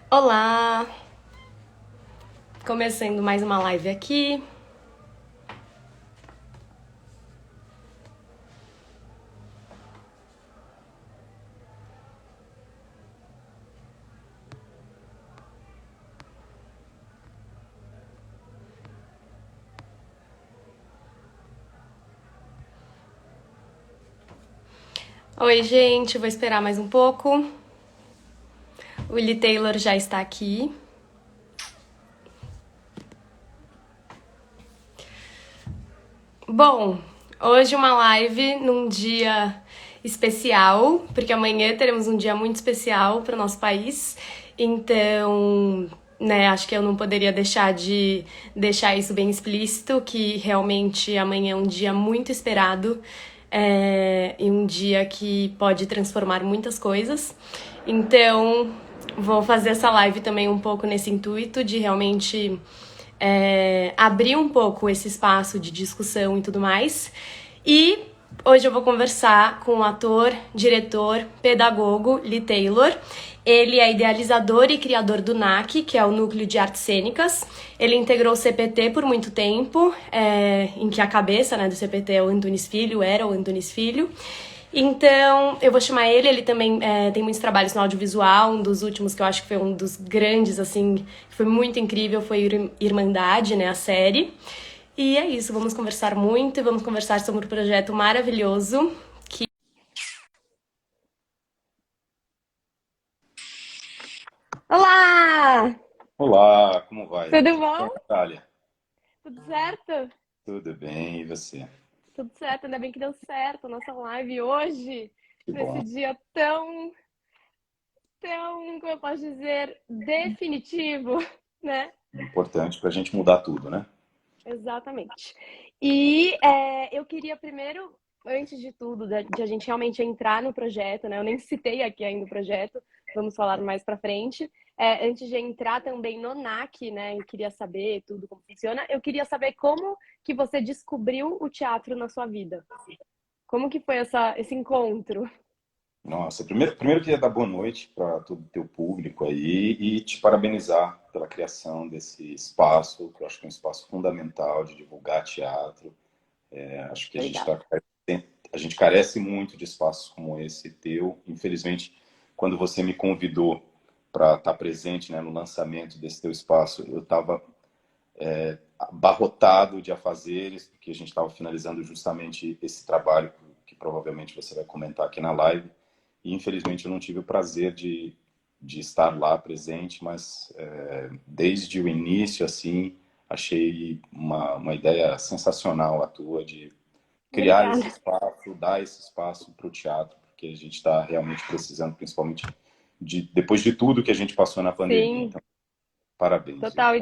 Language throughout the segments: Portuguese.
Olá! Começando mais uma live aqui. Oi, gente, vou esperar mais um pouco. O Willie Taylor já está aqui. Bom, hoje uma live num dia especial, porque amanhã teremos um dia muito especial para o nosso país. Então, né, acho que eu não poderia deixar de deixar isso bem explícito, que realmente amanhã é um dia muito esperado. E um dia que pode transformar muitas coisas. Então, vou fazer essa live também um pouco nesse intuito de realmente abrir um pouco esse espaço de discussão e tudo mais. E hoje eu vou conversar com o ator, diretor, pedagogo Lee Taylor. Ele é idealizador e criador do NAC, que é o Núcleo de Artes Cênicas. Ele integrou o CPT por muito tempo, em que a cabeça, né, do CPT é o Antunes Filho, era o Antunes Filho. Então, eu vou chamar ele. Ele também tem muitos trabalhos no audiovisual. Um dos últimos que eu acho que foi um dos grandes, assim, que foi muito incrível, foi Irmandade, né, a série. E é isso, vamos conversar muito e vamos conversar sobre um projeto maravilhoso. Olá! Olá, como vai? Tudo Tudo bem, bom? Natália? Tudo certo? Tudo bem, e você? Tudo certo, ainda bem que deu certo a nossa live hoje, Que nesse bom. dia tão, como eu posso dizer, definitivo, né? Importante para a gente mudar tudo, né? Exatamente. E eu queria primeiro, antes de tudo, de a gente realmente entrar no projeto, né? Eu nem citei aqui ainda o projeto, vamos falar mais para frente. Antes de entrar também no NAC, né? Eu queria saber tudo como funciona. Eu queria saber como que você descobriu o teatro na sua vida. Como que foi esse encontro? Nossa, primeiro eu queria dar boa noite para todo o teu público aí e te parabenizar pela criação desse espaço, que eu acho que é um espaço fundamental de divulgar teatro. Acho que Obrigada. a gente carece muito de espaços como esse teu. Infelizmente, quando você me convidou para estar presente, né, no lançamento desse teu espaço, eu estava abarrotado de afazeres, porque a gente estava finalizando justamente esse trabalho que provavelmente você vai comentar aqui na live. E infelizmente eu não tive o prazer de estar lá presente, mas desde o início, assim, achei uma ideia sensacional a tua de criar esse Obrigada. espaço, dar esse espaço para o teatro, porque a gente está realmente precisando, principalmente depois de tudo que a gente passou na pandemia. Sim. Então, parabéns, viu? Total,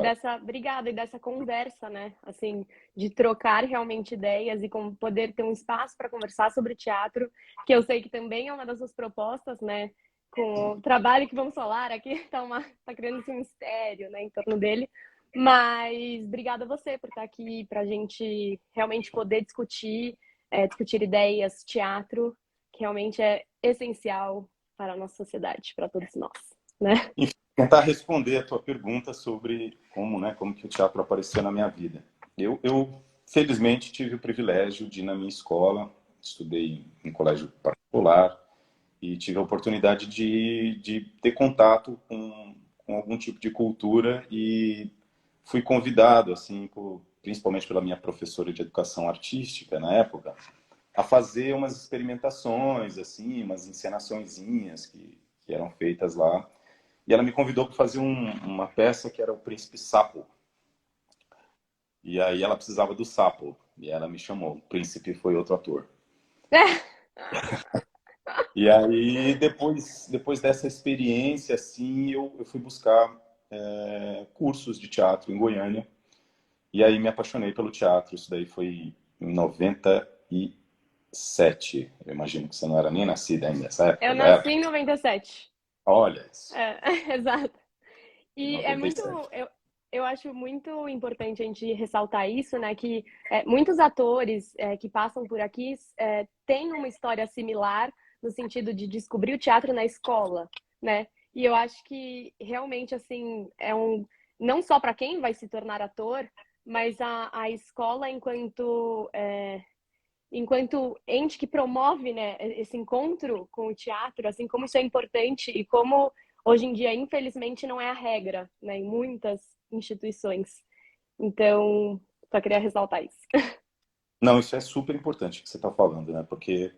obrigada, e dessa conversa, né? Assim, de trocar realmente ideias e como poder ter um espaço para conversar sobre teatro, que eu sei que também é uma das suas propostas, né? Com o trabalho que vamos falar aqui, tá criando esse mistério, né, em torno dele. Mas obrigada a você por estar aqui para a gente realmente poder discutir ideias, teatro, que realmente é essencial para a nossa sociedade, para todos nós, né? Enfim, tentar responder a tua pergunta sobre como, né, como que o teatro apareceu na minha vida. Eu felizmente tive o privilégio de ir na minha escola, estudei em colégio particular e tive a oportunidade de ter contato com algum tipo de cultura e fui convidado, assim, principalmente pela minha professora de educação artística na época, a fazer umas experimentações, assim, umas encenaçõezinhas que eram feitas lá. E ela me convidou para fazer uma peça que era o Príncipe Sapo. E aí ela precisava do sapo. E ela me chamou. O príncipe foi outro ator. E aí, depois dessa experiência, assim, eu fui buscar cursos de teatro em Goiânia. E aí me apaixonei pelo teatro. Isso daí foi em 97. Eu imagino que você não era nem nascida ainda nessa Eu época, já nasci era? em 97. Olha isso, Exato. em E é muito, 97. eu acho muito importante a gente ressaltar isso, né? Que muitos atores que passam por aqui têm uma história similar no sentido de descobrir o teatro na escola, né? E eu acho que realmente assim é não só para quem vai se tornar ator, mas a escola enquanto ente que promove, né, esse encontro com o teatro, assim como isso é importante e como hoje em dia, infelizmente, não é a regra, né, em muitas instituições. Então, só queria ressaltar isso. Não, isso é super importante que você está falando, né? Porque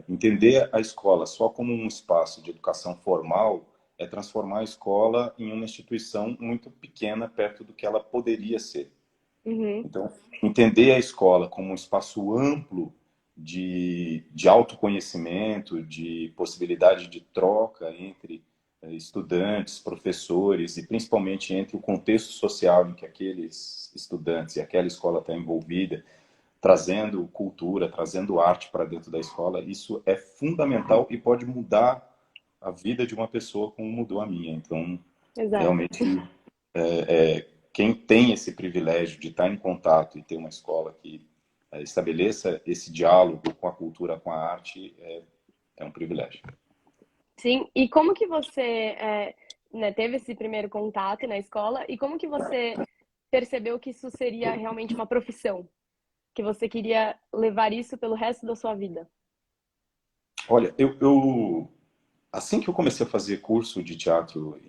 entender a escola só como um espaço de educação formal é transformar a escola em uma instituição muito pequena perto do que ela poderia ser. Uhum, Então, entender a escola como um espaço amplo de autoconhecimento, de possibilidade de troca entre estudantes, professores e principalmente entre o contexto social em que aqueles estudantes e aquela escola está envolvida, trazendo cultura, trazendo arte para dentro da escola, isso é fundamental e pode mudar a vida de uma pessoa como mudou a minha. Então, exato. realmente, quem tem esse privilégio de estar em contato e ter uma escola que estabeleça esse diálogo com a cultura, com a arte, é um privilégio. Sim, e como que você né, teve esse primeiro contato na escola e como que você percebeu que isso seria realmente uma profissão? Que você queria levar isso pelo resto da sua vida? Olha, assim que eu comecei a fazer curso de teatro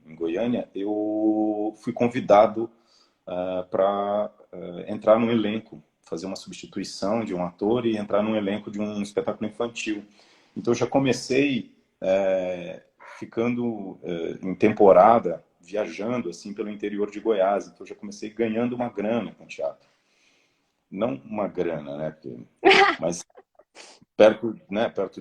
em Goiânia, eu fui convidado para entrar num elenco, fazer uma substituição de um ator e entrar num elenco de um espetáculo infantil. Então eu já comecei ficando em temporada, viajando assim pelo interior de Goiás. Então eu já comecei ganhando uma grana com teatro. Não uma grana, né? Mas perto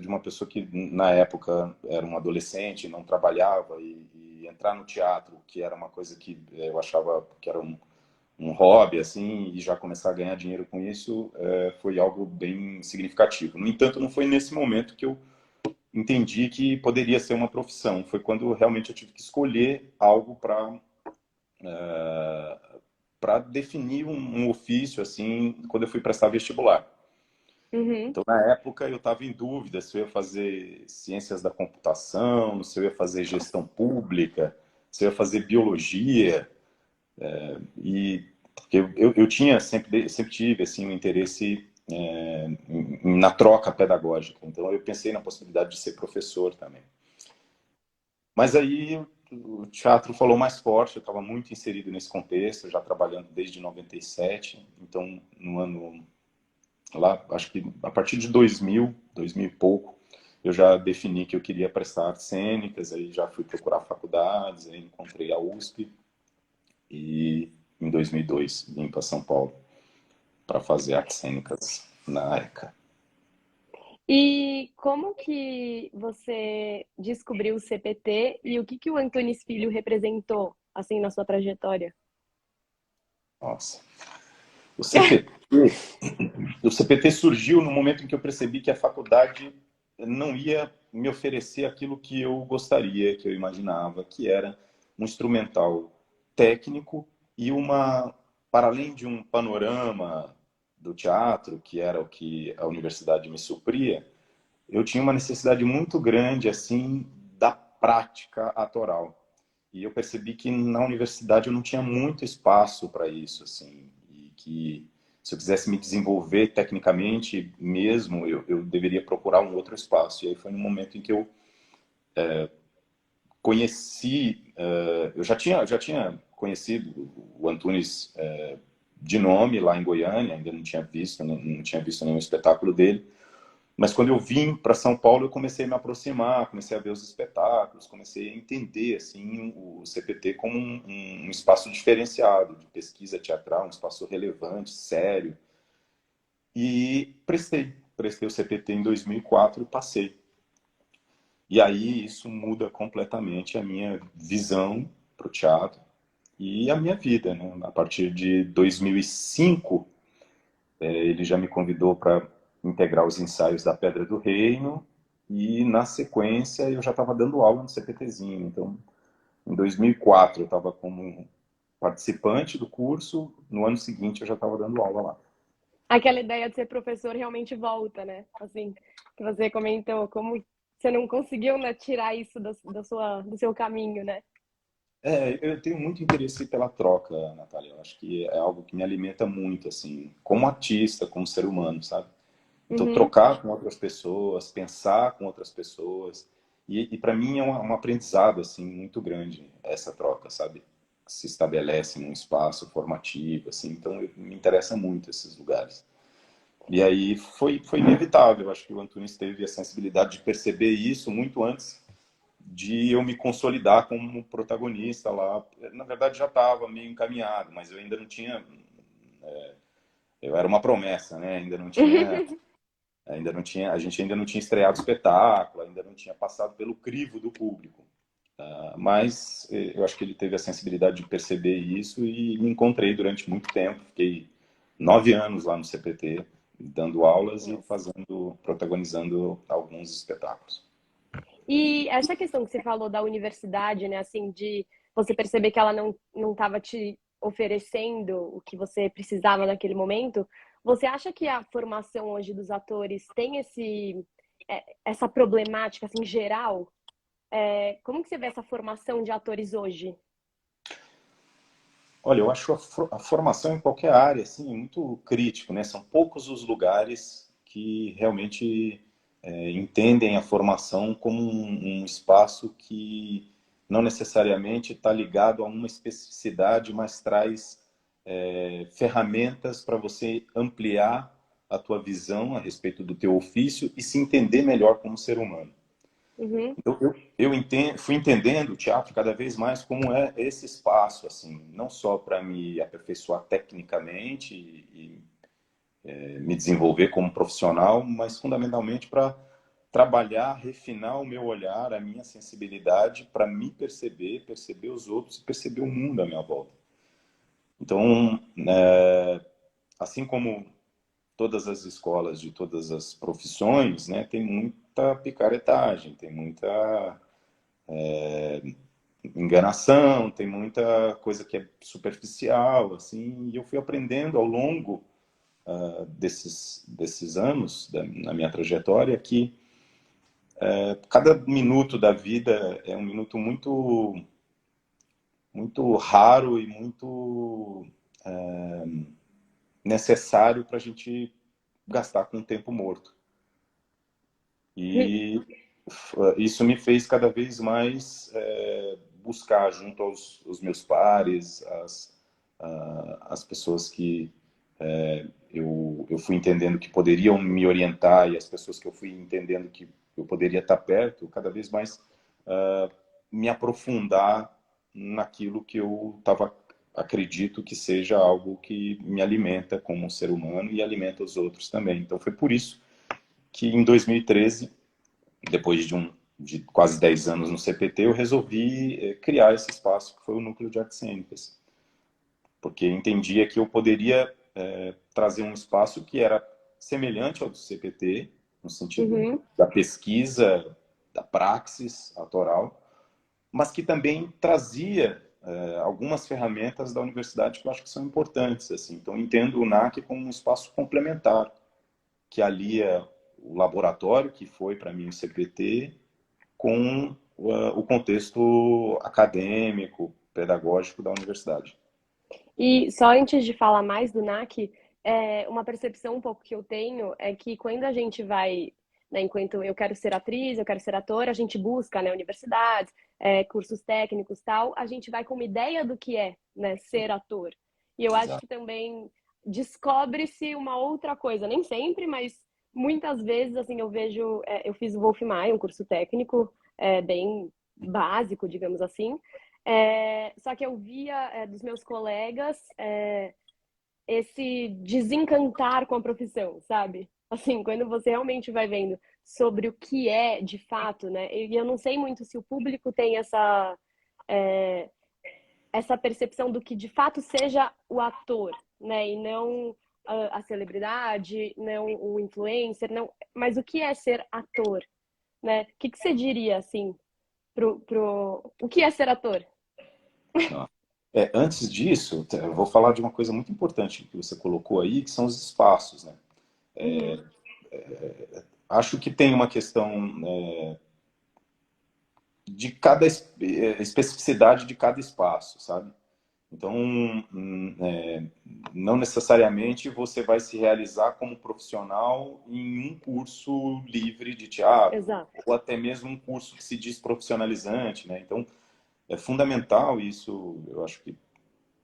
de uma pessoa que na época era um adolescente, não trabalhava e entrar no teatro, que era uma coisa que eu achava que era um hobby assim e já começar a ganhar dinheiro com isso foi algo bem significativo. No entanto, não foi nesse momento que eu entendi que poderia ser uma profissão. Foi quando realmente eu tive que escolher algo para definir um ofício assim quando eu fui prestar vestibular. Uhum. Então, na época, eu estava em dúvida se eu ia fazer ciências da computação, se eu ia fazer gestão pública, se eu ia fazer biologia. E porque eu tinha sempre tive assim um interesse na troca pedagógica. Então, eu pensei na possibilidade de ser professor também. Mas aí o teatro falou mais forte, eu estava muito inserido nesse contexto, já trabalhando desde 97. Então, no ano lá, acho que a partir de 2000 e pouco, eu já defini que eu queria prestar artes cênicas, aí já fui procurar faculdades, aí encontrei a USP e em 2002 vim para São Paulo para fazer artes cênicas na ECA. E como que você descobriu o CPT e o que que o Antunes Filho representou assim na sua trajetória? Nossa. O CPT, o CPT surgiu no momento em que eu percebi que a faculdade não ia me oferecer aquilo que eu gostaria, que eu imaginava, que era um instrumental técnico e para além de um panorama do teatro, que era o que a universidade me supria, eu tinha uma necessidade muito grande assim da prática atoral. E eu percebi que na universidade eu não tinha muito espaço para isso, assim, e que se eu quisesse me desenvolver tecnicamente mesmo, eu deveria procurar um outro espaço. E aí foi no momento em que eu conheci, eu já tinha conhecido o Antunes de nome lá em Goiânia, ainda não tinha visto nenhum espetáculo dele. Mas quando eu vim para São Paulo, eu comecei a me aproximar, comecei a ver os espetáculos, comecei a entender assim o CPT como um espaço diferenciado de pesquisa teatral, um espaço relevante, sério. E prestei o CPT em 2004 e passei. E aí isso muda completamente a minha visão para o teatro e a minha vida, né? A partir de 2005, ele já me convidou para integrar os ensaios da Pedra do Reino e, na sequência, eu já estava dando aula no CPTzinho. Então, em 2004, eu estava como participante do curso, no ano seguinte, eu já estava dando aula lá. Aquela ideia de ser professor realmente volta, né? Assim, que você comentou, como você não conseguiu, né, tirar isso do seu caminho, né? Eu tenho muito interesse pela troca, Natália. Eu acho que é algo que me alimenta muito, assim, como artista, como ser humano, sabe? Então, Uhum. trocar com outras pessoas, pensar com outras pessoas. E para mim é um aprendizado, assim, muito grande essa troca, sabe? Que se estabelece num espaço formativo, assim. Então, me interessa muito esses lugares. E aí foi inevitável. Acho que o Antunes teve a sensibilidade de perceber isso muito antes de eu me consolidar como protagonista lá. Na verdade, já estava meio encaminhado, mas eu ainda não tinha. Eu era uma promessa, né? A gente ainda não tinha estreado o espetáculo, ainda não tinha passado pelo crivo do público. Mas eu acho que ele teve a sensibilidade de perceber isso e me encontrei durante muito tempo. Fiquei 9 anos lá no CPT, dando aulas e Nossa. protagonizando alguns espetáculos. E essa questão que você falou da universidade, né, assim, de você perceber que ela não estava te oferecendo o que você precisava naquele momento, você acha que a formação hoje dos atores tem essa problemática, assim, geral? Como que você vê essa formação de atores hoje? Olha, eu acho a formação em qualquer área assim muito crítico, né? São poucos os lugares que realmente entendem a formação como um espaço que não necessariamente está ligado a uma especificidade, mas traz ferramentas para você ampliar a tua visão a respeito do teu ofício e se entender melhor como ser humano. Uhum, Fui entendendo o teatro cada vez mais como é esse espaço, assim, não só para me aperfeiçoar tecnicamente me desenvolver como profissional, mas fundamentalmente para trabalhar, refinar o meu olhar, a minha sensibilidade para me perceber, perceber os outros e perceber o mundo à minha volta. Então, assim como todas as escolas de todas as profissões, né, tem muita picaretagem, tem muita enganação, tem muita coisa que é superficial, assim, e eu fui aprendendo ao longo desses anos na minha trajetória que cada minuto da vida é um minuto muito raro e muito necessário para a gente gastar com o tempo morto. E isso me fez cada vez mais buscar junto aos meus pares, as pessoas que eu fui entendendo que poderiam me orientar e as pessoas que eu fui entendendo que eu poderia estar perto, cada vez mais me aprofundar naquilo que eu acredito que seja algo que me alimenta como um ser humano e alimenta os outros também. Então foi por isso que em 2013, depois de quase 10 anos no CPT, eu resolvi criar esse espaço que foi o Núcleo de Artes Cênicas, porque entendia que eu poderia trazer um espaço que era semelhante ao do CPT, no sentido uhum. da pesquisa, da praxis autoral, mas que também trazia algumas ferramentas da universidade que eu acho que são importantes. Assim. Então, entendo o NAC como um espaço complementar, que alia o laboratório, que foi para mim o CPT, com o contexto acadêmico, pedagógico da universidade. E só antes de falar mais do NAC, uma percepção um pouco que eu tenho é que quando a gente vai, né, enquanto eu quero ser atriz, eu quero ser ator, a gente busca, né, universidades, cursos técnicos, tal, a gente vai com uma ideia do que é, né, ser ator. E eu acho Exato. que também descobre-se uma outra coisa, nem sempre, mas muitas vezes, assim, eu vejo, eu fiz o Wolf Maia, um curso técnico, bem básico, digamos assim, só que eu via dos meus colegas esse desencantar com a profissão, sabe? Assim, quando você realmente vai vendo sobre o que é de fato, né? E eu não sei muito se o público tem é, essa percepção do que de fato seja o ator, né? E não a celebridade, não o influencer, não, mas o que é ser ator, né? O que você diria assim o que é ser ator? Antes disso, eu vou falar de uma coisa muito importante que você colocou aí, que são os espaços, né? Uhum, Acho que tem uma questão de cada especificidade de cada espaço, sabe? Então, não necessariamente você vai se realizar como profissional em um curso livre de teatro, Exato. ou até mesmo um curso que se diz profissionalizante, né? Então, é fundamental isso, eu acho que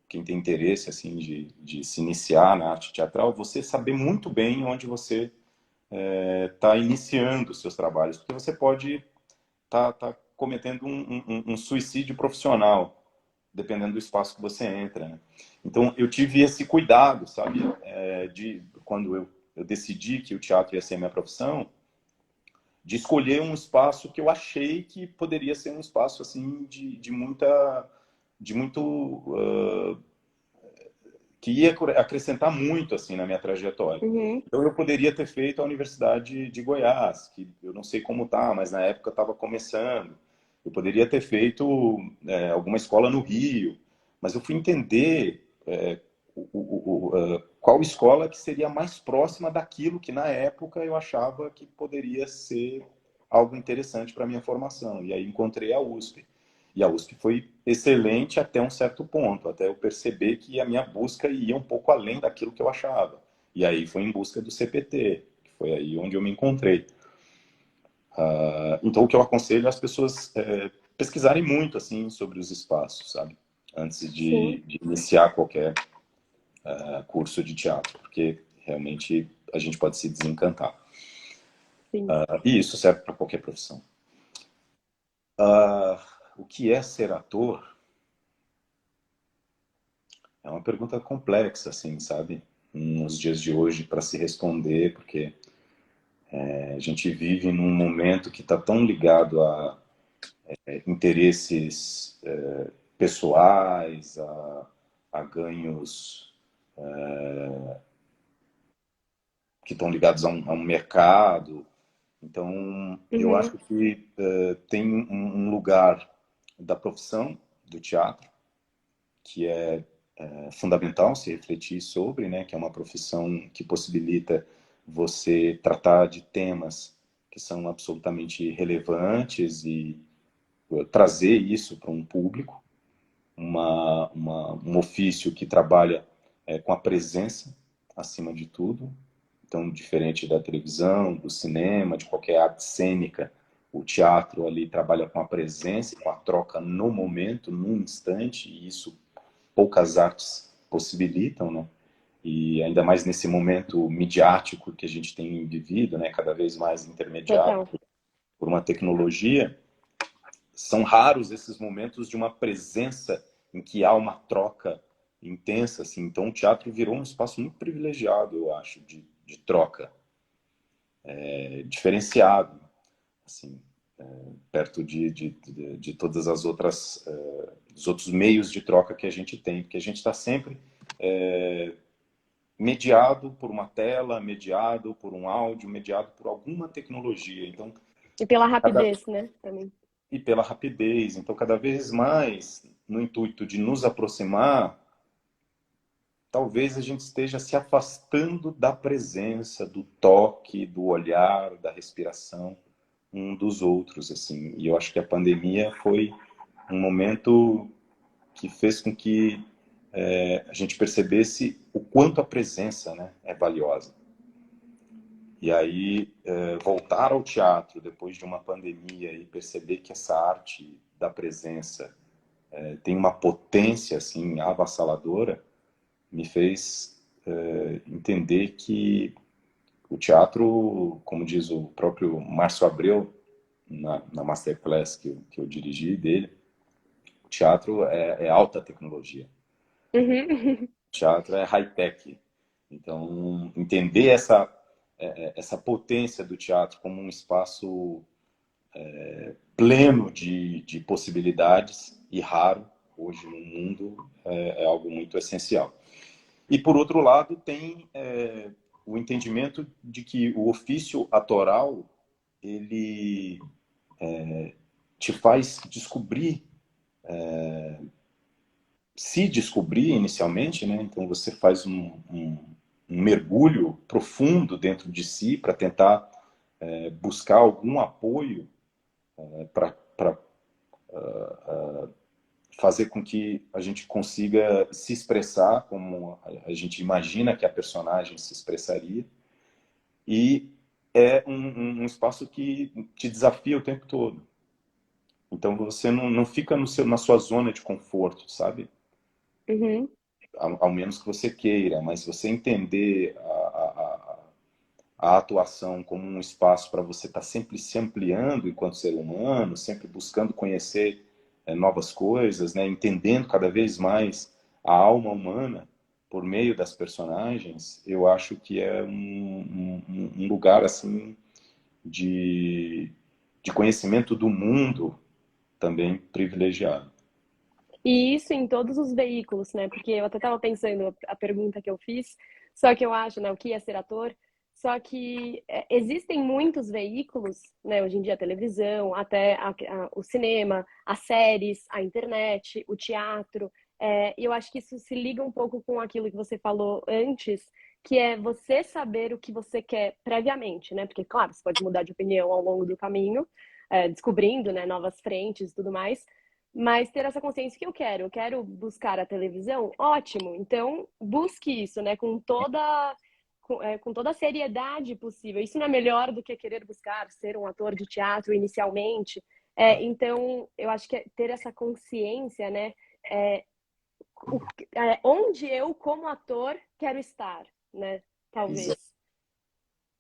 quem tem interesse assim de se iniciar na arte teatral, você saber muito bem onde você está iniciando os seus trabalhos, porque você pode estar cometendo um suicídio profissional, dependendo do espaço que você entra, né? Então, eu tive esse cuidado, sabe? Quando eu decidi que o teatro ia ser minha profissão, de escolher um espaço que eu achei que poderia ser um espaço assim de muito que ia acrescentar muito assim na minha trajetória. Uhum. Então eu poderia ter feito a Universidade de Goiás, que eu não sei como tá, mas na época estava começando. Eu poderia ter feito alguma escola no Rio, mas eu fui entender qual escola que seria mais próxima daquilo que na época eu achava que poderia ser algo interessante para minha formação. E aí encontrei a USP. E a USP foi excelente até um certo ponto, até eu perceber que a minha busca ia um pouco além daquilo que eu achava. E aí foi em busca do CPT, que foi aí onde eu me encontrei. Então o que eu aconselho é as pessoas pesquisarem muito assim sobre os espaços, sabe? Antes Sim, de iniciar qualquer curso de teatro, porque realmente a gente pode se desencantar. sim. E isso serve para qualquer profissão. O que é ser ator? É uma pergunta complexa, assim, sabe? Nos dias de hoje, para se responder, porque a gente vive num momento que está tão ligado a interesses pessoais, a ganhos que estão ligados a um mercado. Então, eu Uhum. acho que tem um lugar da profissão do teatro que é fundamental se refletir sobre, né? Que é uma profissão que possibilita você tratar de temas que são absolutamente relevantes e trazer isso para um público, um ofício que trabalha com a presença acima de tudo. Então, diferente da televisão, do cinema, de qualquer arte cênica, o teatro ali trabalha com a presença, com a troca no momento, num instante, e isso poucas artes possibilitam, né? E ainda mais nesse momento midiático que a gente tem vivido, né? Cada vez mais intermediado Total. por uma tecnologia, são raros esses momentos de uma presença em que há uma troca intensa, assim. Então o teatro virou um espaço muito privilegiado, eu acho, de troca, diferenciado, assim, perto de todas as outras dos outros meios de troca que a gente tem, porque a gente está sempre mediado por uma tela, mediado por um áudio, mediado por alguma tecnologia. Então, E pela cada... rapidez, né? Também. e pela rapidez. Então, cada vez mais, no intuito de nos aproximar, talvez a gente esteja se afastando da presença, do toque, do olhar, da respiração um dos outros, assim. E eu acho que a pandemia foi um momento que fez com que a gente percebesse o quanto a presença, né, é valiosa. E aí, voltar ao teatro depois de uma pandemia e perceber que essa arte da presença tem uma potência assim avassaladora, me fez entender que o teatro, como diz o próprio Márcio Abreu, na masterclass que eu dirigi dele, o teatro é alta tecnologia, Uhum. o teatro é high-tech. Então, entender essa potência do teatro como um espaço pleno de possibilidades e raro hoje no mundo é algo muito essencial. E por outro lado tem o entendimento de que o ofício atoral ele te faz descobrir, se descobrir inicialmente, né? Então você faz um mergulho profundo dentro de si para tentar buscar algum apoio para fazer com que a gente consiga se expressar como a gente imagina que a personagem se expressaria. E é um espaço que te desafia o tempo todo. Então você não fica na sua zona de conforto, sabe? Uhum. Ao menos que você queira, mas você entender a atuação como um espaço para você estar sempre se ampliando enquanto ser humano, sempre buscando conhecer novas coisas, né? Entendendo cada vez mais a alma humana por meio das personagens, eu acho que é um lugar assim de conhecimento do mundo também privilegiado. E isso em todos os veículos, né? Porque eu até estava pensando a pergunta que eu fiz, só que eu acho, né, o que é ser ator? Só que existem muitos veículos, né, hoje em dia a televisão, até o cinema, as séries, a internet, o teatro, e eu acho que isso se liga um pouco com aquilo que você falou antes, que é você saber o que você quer previamente, né? Porque, claro, você pode mudar de opinião ao longo do caminho, descobrindo, né, novas frentes e tudo mais, mas ter essa consciência que eu quero buscar a televisão, ótimo. Então, busque isso, né, com toda a seriedade possível. Isso não é melhor do que querer buscar ser um ator de teatro inicialmente. Então, eu acho que ter essa consciência, né, é, onde eu, como ator, quero estar, né, talvez.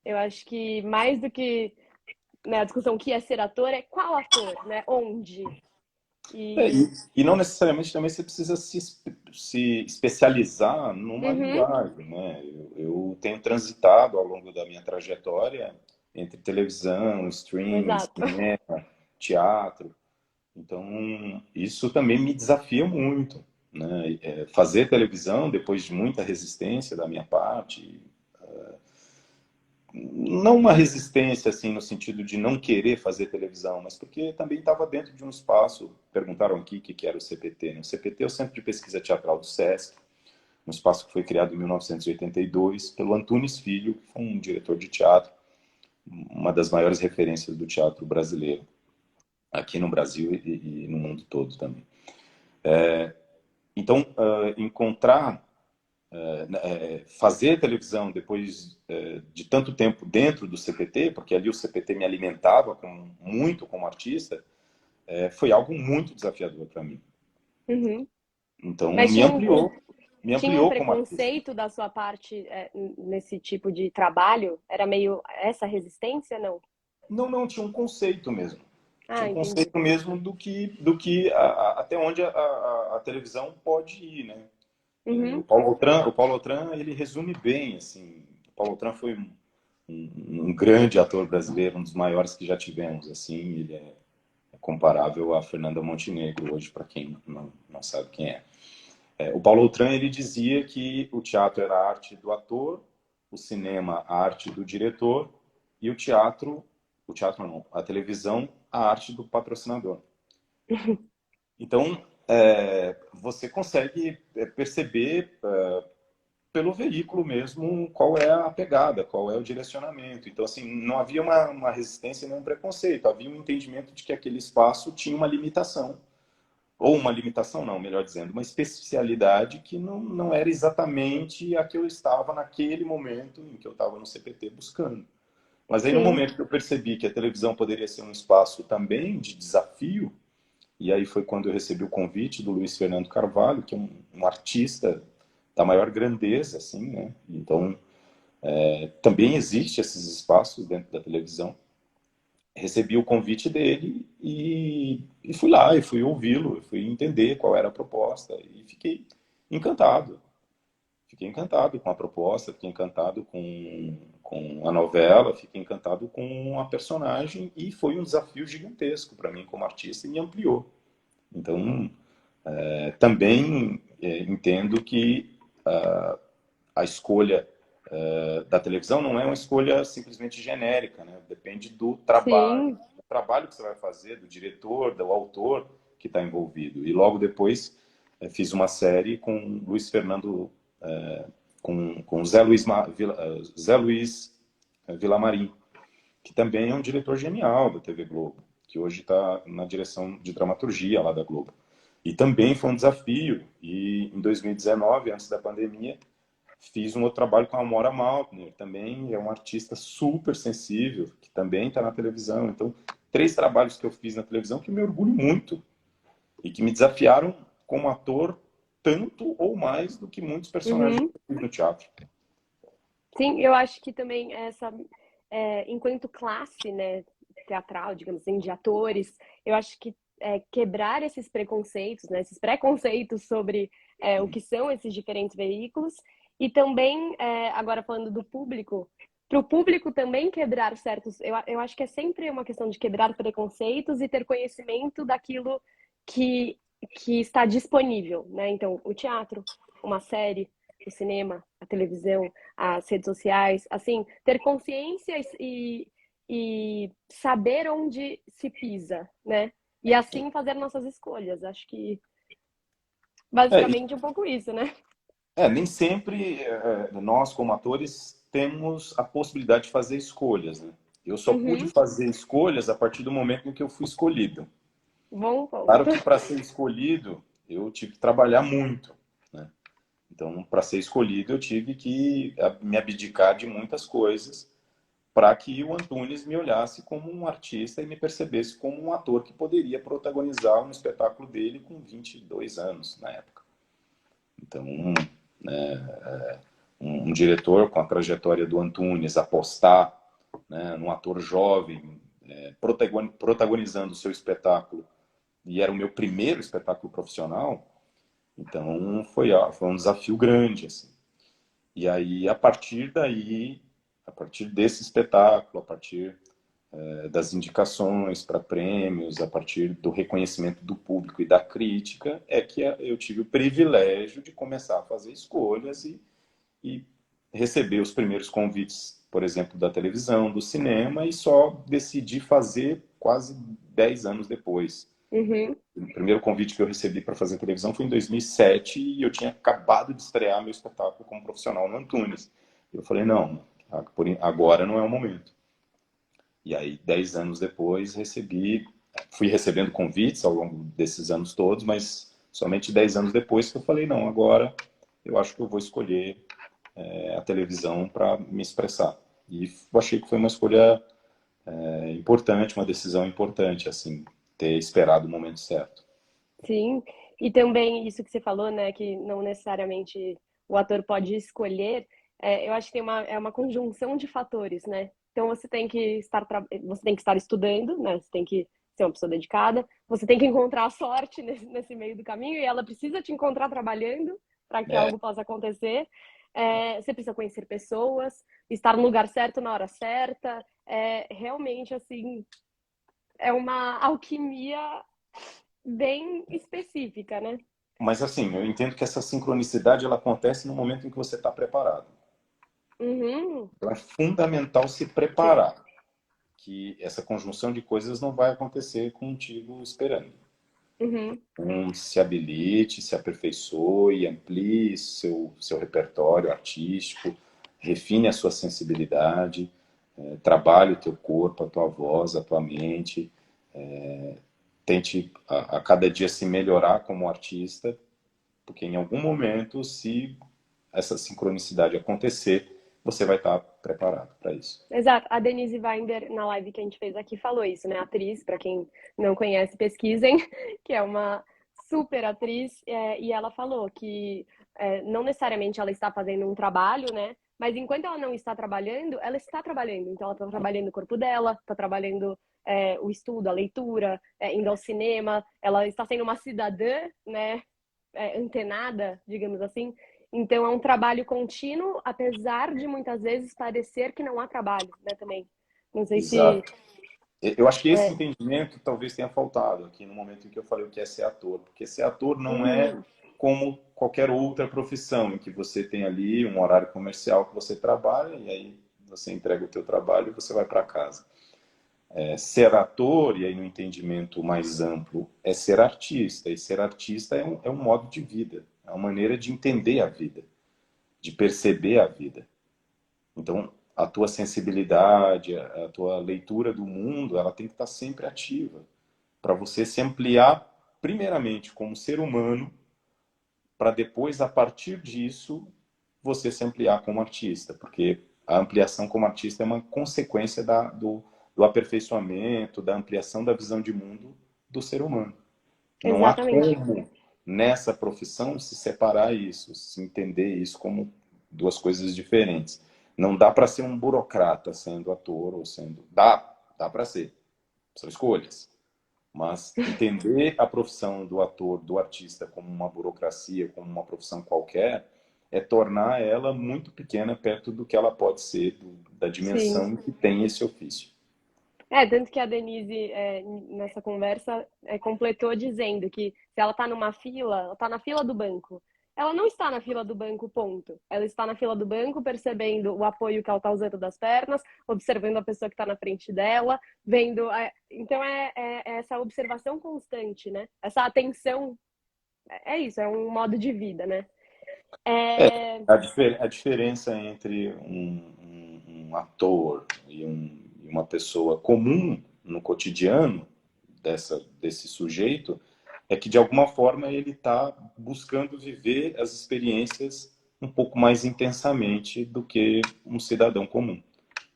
Eu acho que mais do que, né, a discussão que é ser ator, é qual ator, né, onde. É, E... e não necessariamente também você precisa se especializar numa Uhum, linguagem, né? Eu tenho transitado ao longo da minha trajetória entre televisão, streaming, exato. cinema, teatro. Então, isso também me desafia muito, né? Fazer televisão, depois de muita resistência da minha parte, não uma resistência assim no sentido de não querer fazer televisão, mas porque também estava dentro de um espaço. Perguntaram aqui o que era o CPT, né? O CPT é o Centro de Pesquisa Teatral do SESC, um espaço que foi criado em 1982 pelo Antunes Filho, que foi um diretor de teatro, uma das maiores referências do teatro brasileiro, aqui no Brasil e no mundo todo também. Então, encontrar fazer televisão depois de tanto tempo dentro do CPT, porque ali o CPT me alimentava muito como artista, foi algo muito desafiador para mim. Uhum. Então Mas me tinha um ampliou como artista. preconceito da sua parte nesse tipo de trabalho? Era meio essa resistência, não? Não, tinha um conceito mesmo. Tinha Ah, um entendi. conceito mesmo do que até onde a televisão pode ir, né? Uhum. O Paulo Autran, ele resume bem, assim. O Paulo Autran foi um grande ator brasileiro, um dos maiores que já tivemos, assim. Ele é comparável a Fernanda Montenegro hoje, para quem não sabe quem é. O Paulo Autran, ele dizia que o teatro era a arte do ator, o cinema a arte do diretor e o teatro não, a televisão a arte do patrocinador. Então, você consegue perceber pelo veículo mesmo qual é a pegada, qual é o direcionamento. Então, assim, não havia uma resistência nem um preconceito, havia um entendimento de que aquele espaço tinha uma limitação. Ou uma limitação, não, melhor dizendo, uma especialidade que não era exatamente a que eu estava naquele momento em que eu estava no CPT buscando. Mas aí, no Sim. momento que eu percebi que a televisão poderia ser um espaço também de desafio, e aí foi quando eu recebi o convite do Luiz Fernando Carvalho, que é um artista da maior grandeza, assim, né? Então, também existe esses espaços dentro da televisão. Recebi o convite dele e fui lá, e fui ouvi-lo, fui entender qual era a proposta e fiquei encantado. Fiquei encantado com a proposta, fiquei encantado com a novela, fiquei encantado com a personagem e foi um desafio gigantesco para mim como artista e me ampliou. Então, também entendo que a escolha da televisão não é uma escolha simplesmente genérica, né? Depende do trabalho. Sim. O trabalho que você vai fazer, do diretor, do autor que está envolvido. E logo depois fiz uma série com Luiz Fernando, com Zé Luiz Vilamarim, que também é um diretor genial da TV Globo. que hoje está na direção de dramaturgia lá da Globo. E também foi um desafio. E em 2019, antes da pandemia, fiz um outro trabalho com a Amora Maltner, também é um artista super sensível, que também está na televisão. Então, 3 trabalhos que eu fiz na televisão que eu me orgulho muito e que me desafiaram como ator tanto ou mais do que muitos personagens Uhum. no teatro. Sim, eu acho que também enquanto classe, né, teatral, digamos assim, de atores, eu acho que quebrar esses preconceitos, né, esses preconceitos sobre o que são esses diferentes veículos e também, agora falando do público, para o público também quebrar certos... Eu acho que é sempre uma questão de quebrar preconceitos e ter conhecimento daquilo que, que está disponível, né? Então, o teatro, uma série, o cinema, a televisão, as redes sociais, assim, ter consciência e saber onde se pisa, né? E assim fazer nossas escolhas. Acho que É, basicamente um pouco isso, né? nem sempre nós, como atores, temos a possibilidade de fazer escolhas, né? Eu só pude Uhum, fazer escolhas a partir do momento em que eu fui escolhido. bom Claro ponto. que para ser escolhido, eu tive que trabalhar muito, né? Então, para ser escolhido, eu tive que me abdicar de muitas coisas para que o Antunes me olhasse como um artista e me percebesse como um ator que poderia protagonizar um espetáculo dele com 22 anos na época. Então, um diretor com a trajetória do Antunes apostar, né, num ator jovem, protagonizando o seu espetáculo, e era o meu primeiro espetáculo profissional, então foi um desafio grande. Assim. E aí, a partir daí, a partir desse espetáculo, a partir das indicações para prêmios, a partir do reconhecimento do público e da crítica, é que eu tive o privilégio de começar a fazer escolhas e receber os primeiros convites, por exemplo, da televisão, do cinema, e só decidi fazer quase 10 anos depois. Uhum. O primeiro convite que eu recebi para fazer televisão foi em 2007 e eu tinha acabado de estrear meu espetáculo como profissional no Antunes. Eu falei, não, agora não é o momento. E aí, 10 anos depois, fui recebendo convites ao longo desses anos todos, mas somente 10 anos depois que eu falei, não, agora eu acho que eu vou escolher a televisão para me expressar. E eu achei que foi uma escolha importante, uma decisão importante, assim, ter esperado o momento certo. Sim, e também isso que você falou, né, que não necessariamente o ator pode escolher, eu acho que é uma conjunção de fatores, né? Então você tem que estar estudando, né? Você tem que ser uma pessoa dedicada, você tem que encontrar a sorte nesse meio do caminho e ela precisa te encontrar trabalhando para que É, algo possa acontecer. Você precisa conhecer pessoas, estar no lugar certo na hora certa. Realmente, assim, é uma alquimia bem específica, né? mas assim, eu entendo que essa sincronicidade ela acontece no momento em que você está preparado. Uhum. Então é fundamental se Sim. preparar, que essa conjunção de coisas não vai acontecer contigo esperando. Uhum. Então, se habilite, se aperfeiçoe, amplie seu repertório artístico, refine a sua sensibilidade, trabalhe o teu corpo, a tua voz, a tua mente, tente a cada dia se melhorar como artista, porque em algum momento, se essa sincronicidade acontecer, você vai estar preparado para isso. Exato. A Denise Weinder, na live que a gente fez aqui, falou isso, né? Atriz, para quem não conhece, pesquisem, que é uma super atriz, e ela falou que não necessariamente ela está fazendo um trabalho, né? Mas enquanto ela não está trabalhando, ela está trabalhando. Então, ela está trabalhando o corpo dela, está trabalhando o estudo, a leitura, indo ao cinema. Ela está sendo uma cidadã, né? Antenada, digamos assim. Então é um trabalho contínuo, apesar de muitas vezes parecer que não há trabalho, né, também. Não sei se... Exato. Eu acho que esse É, entendimento talvez tenha faltado aqui no momento em que eu falei o que é ser ator, porque ser ator não é uhum, como qualquer outra profissão, em que você tem ali um horário comercial que você trabalha e aí você entrega o teu trabalho e você vai para casa. Ser ator, e aí no entendimento mais amplo, é ser artista, e ser artista é um modo de vida, é uma maneira de entender a vida, de perceber a vida. Então, a tua sensibilidade, a tua leitura do mundo, ela tem que estar sempre ativa para você se ampliar primeiramente como ser humano, para depois, a partir disso, você se ampliar como artista, porque a ampliação como artista é uma consequência do aperfeiçoamento, da ampliação da visão de mundo do ser humano. Não há Exatamente. como, nessa profissão, se separar isso, se entender isso como duas coisas diferentes. Não dá para ser um burocrata sendo ator ou sendo... Dá para ser. São escolhas. Mas entender a profissão do ator, do artista, como uma burocracia, como uma profissão qualquer, é tornar ela muito pequena perto do que ela pode ser, da Sim. dimensão que tem esse ofício. Tanto que a Denise, nessa conversa, completou dizendo que se ela está numa fila, ela está na fila do banco. Ela não está na fila do banco, ponto. Ela está na fila do banco, percebendo o apoio que ela está usando das pernas, observando a pessoa que está na frente dela, vendo. Então, é essa observação constante, né? Essa atenção. É isso, é um modo de vida, né? É, É, a diferença entre um ator e uma pessoa comum no cotidiano desse sujeito é que, de alguma forma, ele está buscando viver as experiências um pouco mais intensamente do que um cidadão comum.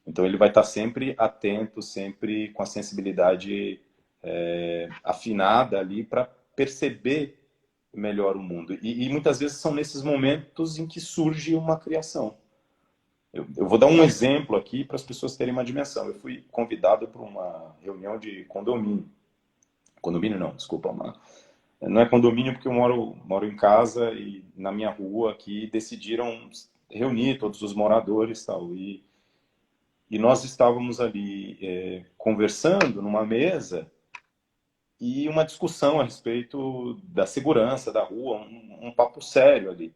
Então, ele vai estar sempre atento, sempre com a sensibilidade afinada ali para perceber melhor o mundo. E muitas vezes são nesses momentos em que surge uma criação. Eu vou dar um exemplo aqui para as pessoas terem uma dimensão. Eu fui convidado para uma reunião de condomínio. Condomínio não, desculpa, não é condomínio porque eu moro em casa e na minha rua aqui decidiram reunir todos os moradores tal, e nós estávamos ali conversando numa mesa e uma discussão a respeito da segurança da rua, um papo sério ali.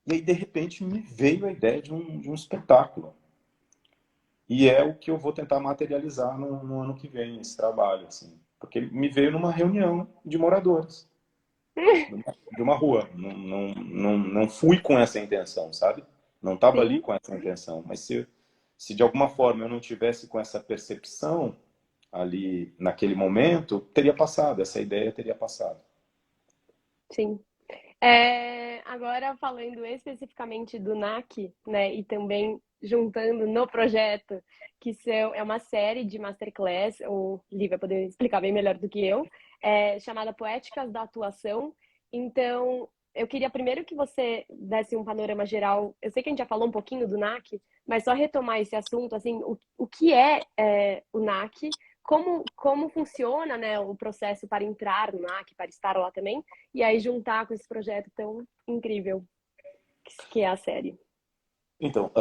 E aí, de repente, me veio a ideia de um espetáculo. E é o que eu vou tentar materializar no ano que vem, esse trabalho. Assim. Porque me veio numa reunião de moradores de uma rua. Não fui com essa intenção, sabe? Não estava ali sim, com essa intenção. Mas se de alguma forma eu não tivesse com essa percepção ali naquele momento, teria passado, essa ideia teria passado. sim. Agora falando especificamente do NAC, né, e também juntando no projeto, é uma série de masterclass, o Li vai poder explicar bem melhor do que eu, chamada Poéticas da Atuação. Então, eu queria primeiro que você desse um panorama geral. Eu sei que a gente já falou um pouquinho do NAC, mas só retomar esse assunto, assim, o que é o NAC, como funciona, né, o processo para entrar no NAC, para estar lá também, e aí juntar com esse projeto tão incrível que é a série. Então,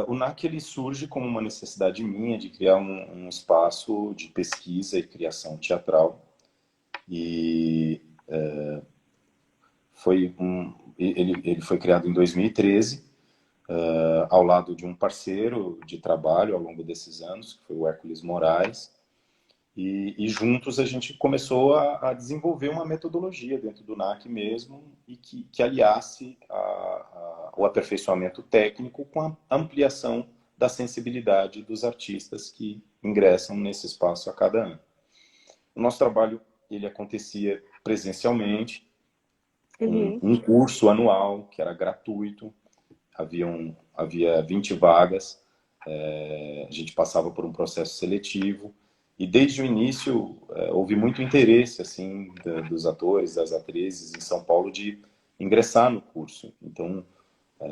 o NAC ele surge como uma necessidade minha de criar um espaço de pesquisa e criação teatral. E ele foi criado em 2013, ao lado de um parceiro de trabalho ao longo desses anos, que foi o Hércules Moraes. E juntos a gente começou a desenvolver uma metodologia dentro do NAC mesmo e que aliasse o aperfeiçoamento técnico com a ampliação da sensibilidade dos artistas que ingressam nesse espaço a cada ano. O nosso trabalho ele acontecia presencialmente, Uhum. um curso anual que era gratuito, havia 20 vagas, a gente passava por um processo seletivo e desde o início houve muito interesse assim dos atores, das atrizes em São Paulo de ingressar no curso. Então,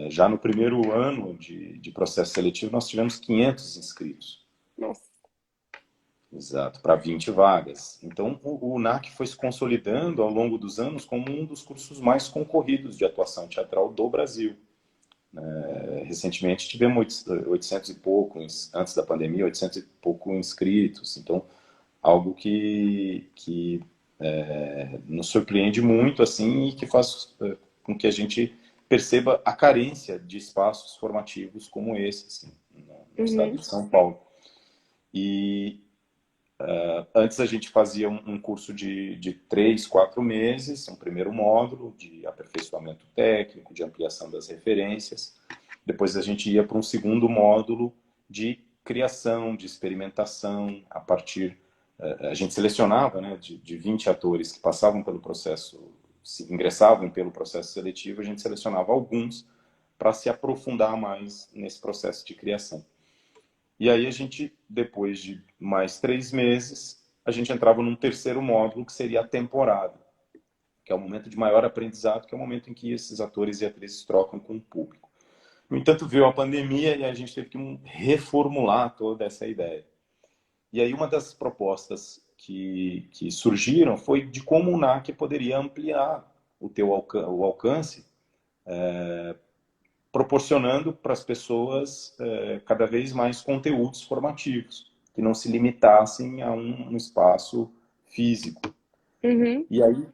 já no primeiro ano de processo seletivo, nós tivemos 500 inscritos. Nossa. Exato, para 20 vagas. Então, o NAC foi se consolidando ao longo dos anos como um dos cursos mais concorridos de atuação teatral do Brasil. Recentemente tivemos 800 e pouco, antes da pandemia, 800 e pouco inscritos. Então, algo que nos surpreende muito assim e que faz com que a gente perceba a carência de espaços formativos como esse assim, no estado Uhum. de São Paulo. E antes a gente fazia um curso de 3, 4 meses, um primeiro módulo de aperfeiçoamento técnico, de ampliação das referências. Depois a gente ia para um segundo módulo de criação, de experimentação, a partir... A gente selecionava, né, de 20 atores que passavam pelo processo, ingressavam pelo processo seletivo, a gente selecionava alguns para se aprofundar mais nesse processo de criação. E aí a gente, depois de mais 3 meses, a gente entrava num terceiro módulo, que seria a temporada, que é o momento de maior aprendizado, que é o momento em que esses atores e atrizes trocam com o público. No entanto, veio a pandemia e a gente teve que reformular toda essa ideia. E aí uma das propostas que surgiram foi de como o NAC poderia ampliar o alcance, proporcionando para as pessoas cada vez mais conteúdos formativos, que não se limitassem a um espaço físico. Uhum. E aí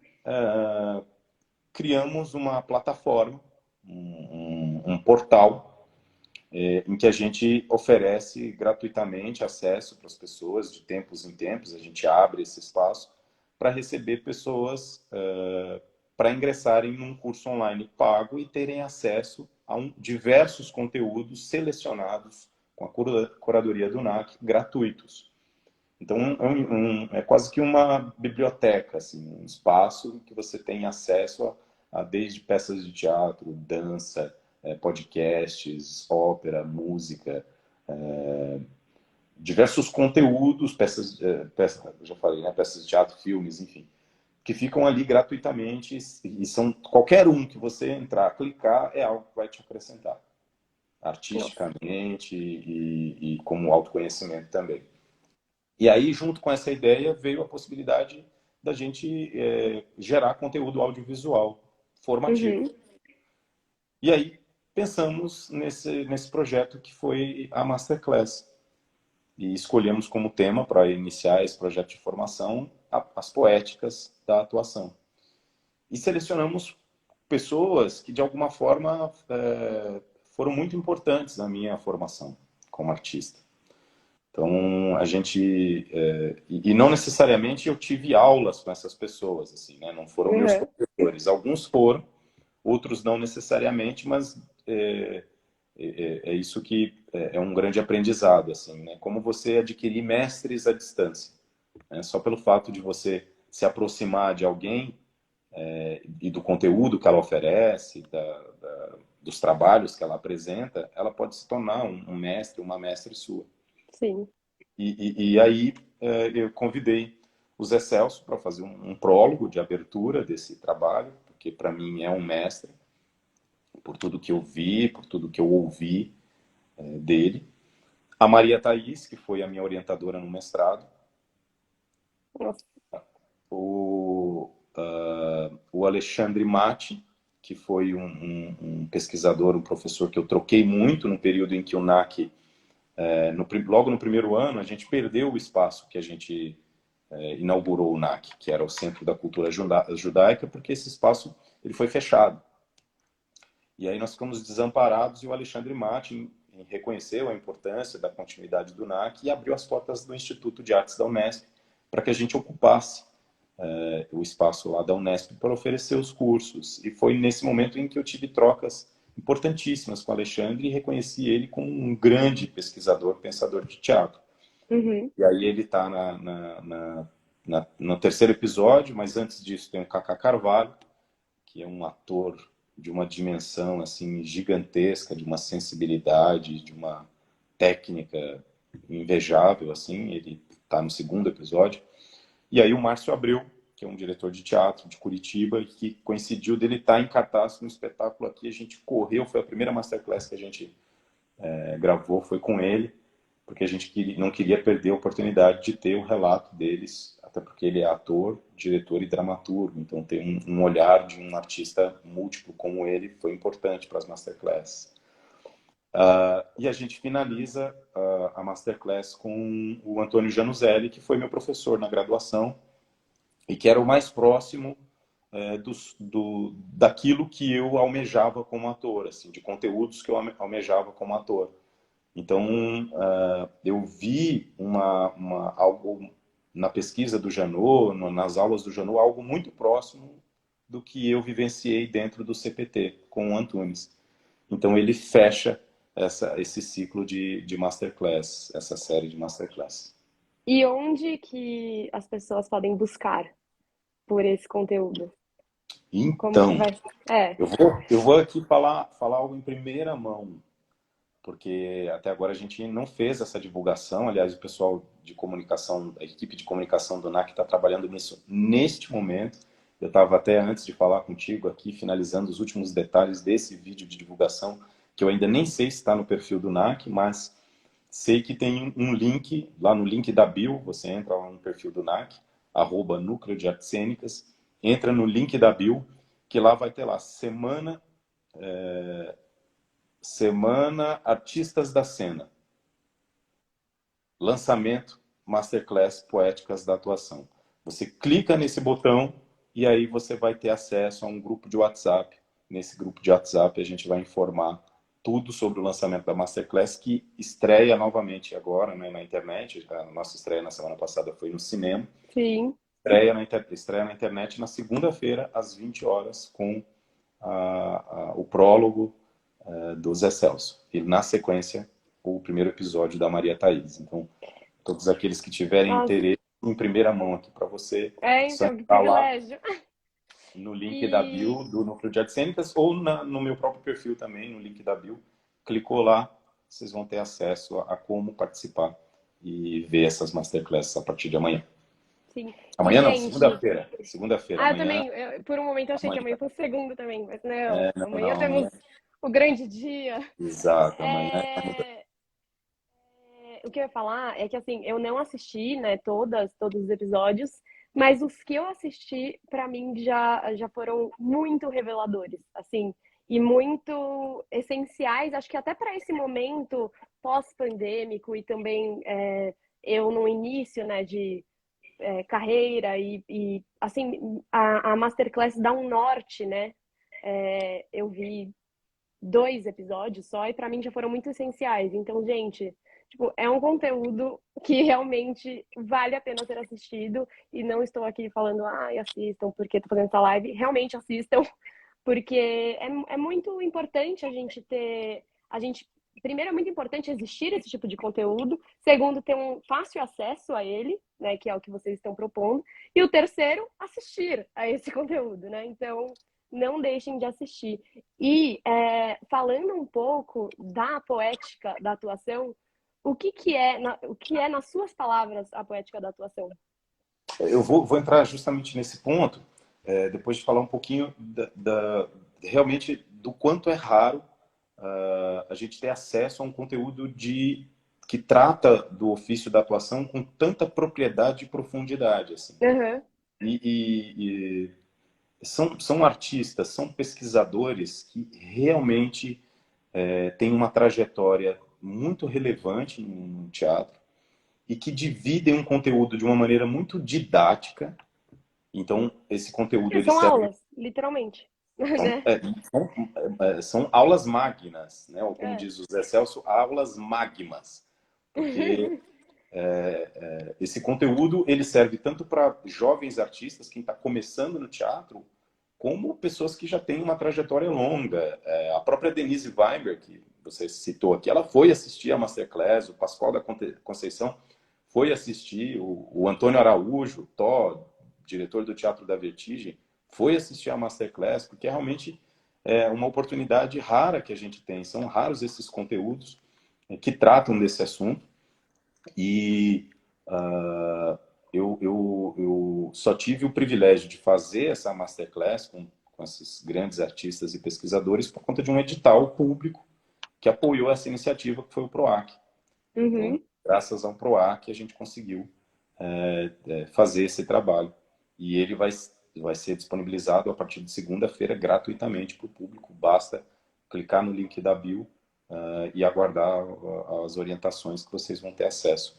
criamos uma plataforma, um portal, em que a gente oferece gratuitamente acesso para as pessoas, de tempos em tempos, a gente abre esse espaço para receber pessoas para ingressarem num curso online pago e terem acesso a diversos conteúdos selecionados com a curadoria do NAC, gratuitos. Então, é quase que uma biblioteca, assim, um espaço que você tem acesso a desde peças de teatro, dança, podcasts, ópera, música, diversos conteúdos, já falei, né, peças de teatro, filmes, enfim, que ficam ali gratuitamente e são qualquer um que você entrar, clicar, é algo que vai te acrescentar, Nossa. artisticamente e como autoconhecimento também. E aí, junto com essa ideia, veio a possibilidade da gente gerar conteúdo audiovisual formativo. Uhum. E aí, pensamos nesse projeto que foi a Masterclass. E escolhemos como tema para iniciar esse projeto de formação as poéticas da atuação. E selecionamos pessoas que, de alguma forma, foram muito importantes na minha formação como artista. Então, a gente... e não necessariamente eu tive aulas com essas pessoas, assim, né? Não foram meus Uhum. professores. Alguns foram, outros não necessariamente, mas é isso que é um grande aprendizado, assim, né? Como você adquirir mestres à distância, né? Só pelo fato de você se aproximar de alguém e do conteúdo que ela oferece, dos trabalhos que ela apresenta, ela pode se tornar um mestre, uma mestre sua. Sim. E aí eu convidei o Zé Celso para fazer um prólogo de abertura desse trabalho, porque para mim é um mestre, por tudo que eu vi, por tudo que eu ouvi dele. A Maria Thaís, que foi a minha orientadora no mestrado. Nossa. O Alexandre Matti, que foi um pesquisador, um professor que eu troquei muito no período em que o NAC, logo no primeiro ano, a gente perdeu o espaço que a gente inaugurou o NAC, que era o Centro da Cultura Judaica, porque esse espaço ele foi fechado. E aí nós ficamos desamparados e o Alexandre Matti reconheceu a importância da continuidade do NAC e abriu as portas do Instituto de Artes da Unesp para que a gente ocupasse o espaço lá da Unesp para oferecer os cursos. E foi nesse momento em que eu tive trocas importantíssimas com o Alexandre e reconheci ele como um grande pesquisador, pensador de teatro. Uhum. E aí ele está no terceiro episódio, mas antes disso tem o Cacá Carvalho, que é um ator de uma dimensão assim gigantesca, de uma sensibilidade, de uma técnica invejável, assim. Ele está no segundo episódio. E aí o Márcio Abreu, que é um diretor de teatro de Curitiba, e que coincidiu dele estar em cartaz no espetáculo aqui. A gente correu, foi a primeira masterclass que a gente gravou, foi com ele, porque a gente não queria perder a oportunidade de ter o relato deles, até porque ele é ator, diretor e dramaturgo, então ter um olhar de um artista múltiplo como ele foi importante para as masterclasses. E a gente finaliza a masterclass com o Antônio Januzelli, que foi meu professor na graduação e que era o mais próximo daquilo que eu almejava como ator, assim, de conteúdos que eu almejava como ator. Então, eu vi algo na pesquisa do Janot, nas aulas do Janot, algo muito próximo do que eu vivenciei dentro do CPT com o Antunes. Então, ele fecha esse ciclo de masterclass, essa série de masterclass. E onde que as pessoas podem buscar por esse conteúdo? Como que Então, vai? É, eu vou aqui falar algo em primeira mão, porque até agora a gente não fez essa divulgação. Aliás, o pessoal de comunicação, a equipe de comunicação do NAC está trabalhando nisso neste momento. Eu estava até antes de falar contigo aqui, finalizando os últimos detalhes desse vídeo de divulgação, que eu ainda nem sei se está no perfil do NAC, mas sei que tem um link, lá no link da bio, você entra lá no perfil do NAC, @Núcleo de Artes Cênicas, entra no link da bio, que lá vai ter lá Semana Artistas da Cena, lançamento Masterclass Poéticas da Atuação. Você clica nesse botão e aí você vai ter acesso a um grupo de WhatsApp. Nesse grupo de WhatsApp a gente vai informar tudo sobre o lançamento da Masterclass, que estreia novamente agora, né, na internet. A nossa estreia na semana passada foi no cinema. sim. Estreia na internet na segunda-feira, às 20 horas, com o prólogo do Zé Celso. E, na sequência, o primeiro episódio da Maria Thaís. Então, todos aqueles que tiverem Nossa, interesse, em primeira mão aqui para você, só então, que entrar lá privilégio. no link da E bio do Núcleo de Artes Cênicas ou no meu próprio perfil também, no link da bio. Clicou lá, vocês vão ter acesso a como participar e ver essas masterclasses a partir de amanhã. sim. E Amanhã não, gente, segunda-feira. Segunda-feira, eu amanhã. também, por um momento eu achei que Amanhã. amanhã fosse segunda também, mas não. Não, Amanhã não, temos amanhã. o grande dia. Exato, amanhã. É, o que eu ia falar é que assim, eu não assisti, né, todos os episódios, mas os que eu assisti, pra mim, já foram muito reveladores, assim, e muito essenciais, acho que até para esse momento pós-pandêmico e também eu no início, né, de carreira e assim, a Masterclass dá um norte, né? Eu vi 2 episódios só e para mim já foram muito essenciais. Então, gente, tipo, é um conteúdo que realmente vale a pena ser assistido e não estou aqui falando, ai, assistam porque tô fazendo essa live. Realmente assistam, porque é muito importante a gente ter, a gente primeiro é muito importante existir esse tipo de conteúdo, segundo ter um fácil acesso a ele, né, que é o que vocês estão propondo, e o terceiro, assistir a esse conteúdo, né? Então, não deixem de assistir. E falando um pouco da poética da atuação, o que é nas suas palavras a poética da atuação? Eu vou entrar justamente nesse ponto, depois de falar um pouquinho realmente do quanto é raro a gente ter acesso a um conteúdo que trata do ofício da atuação com tanta propriedade e profundidade. Assim. Uhum. E são artistas, são pesquisadores que realmente têm uma trajetória muito relevante no teatro e que dividem um conteúdo de uma maneira muito didática. Então, esse conteúdo ele São serve. aulas, literalmente, São, né? são aulas magnas, né? Ou como É. diz o Zé Celso, aulas magmas. Porque esse conteúdo ele serve tanto para jovens artistas, quem está começando no teatro, como pessoas que já têm uma trajetória longa. A própria Denise Weinberg, que você citou aqui, ela foi assistir a Masterclass, o Pascoal da Conceição foi assistir, o Antônio Araújo, Tó, diretor do Teatro da Vertigem, foi assistir a Masterclass, porque realmente é uma oportunidade rara que a gente tem. São raros esses conteúdos que tratam desse assunto. E eu só tive o privilégio de fazer essa Masterclass com esses grandes artistas e pesquisadores por conta de um edital público que apoiou essa iniciativa, que foi o PROAC. Então, Uhum. graças ao PROAC, a gente conseguiu fazer esse trabalho. E ele vai ser disponibilizado a partir de segunda-feira gratuitamente para o público. Basta clicar no link da bio e aguardar as orientações que vocês vão ter acesso.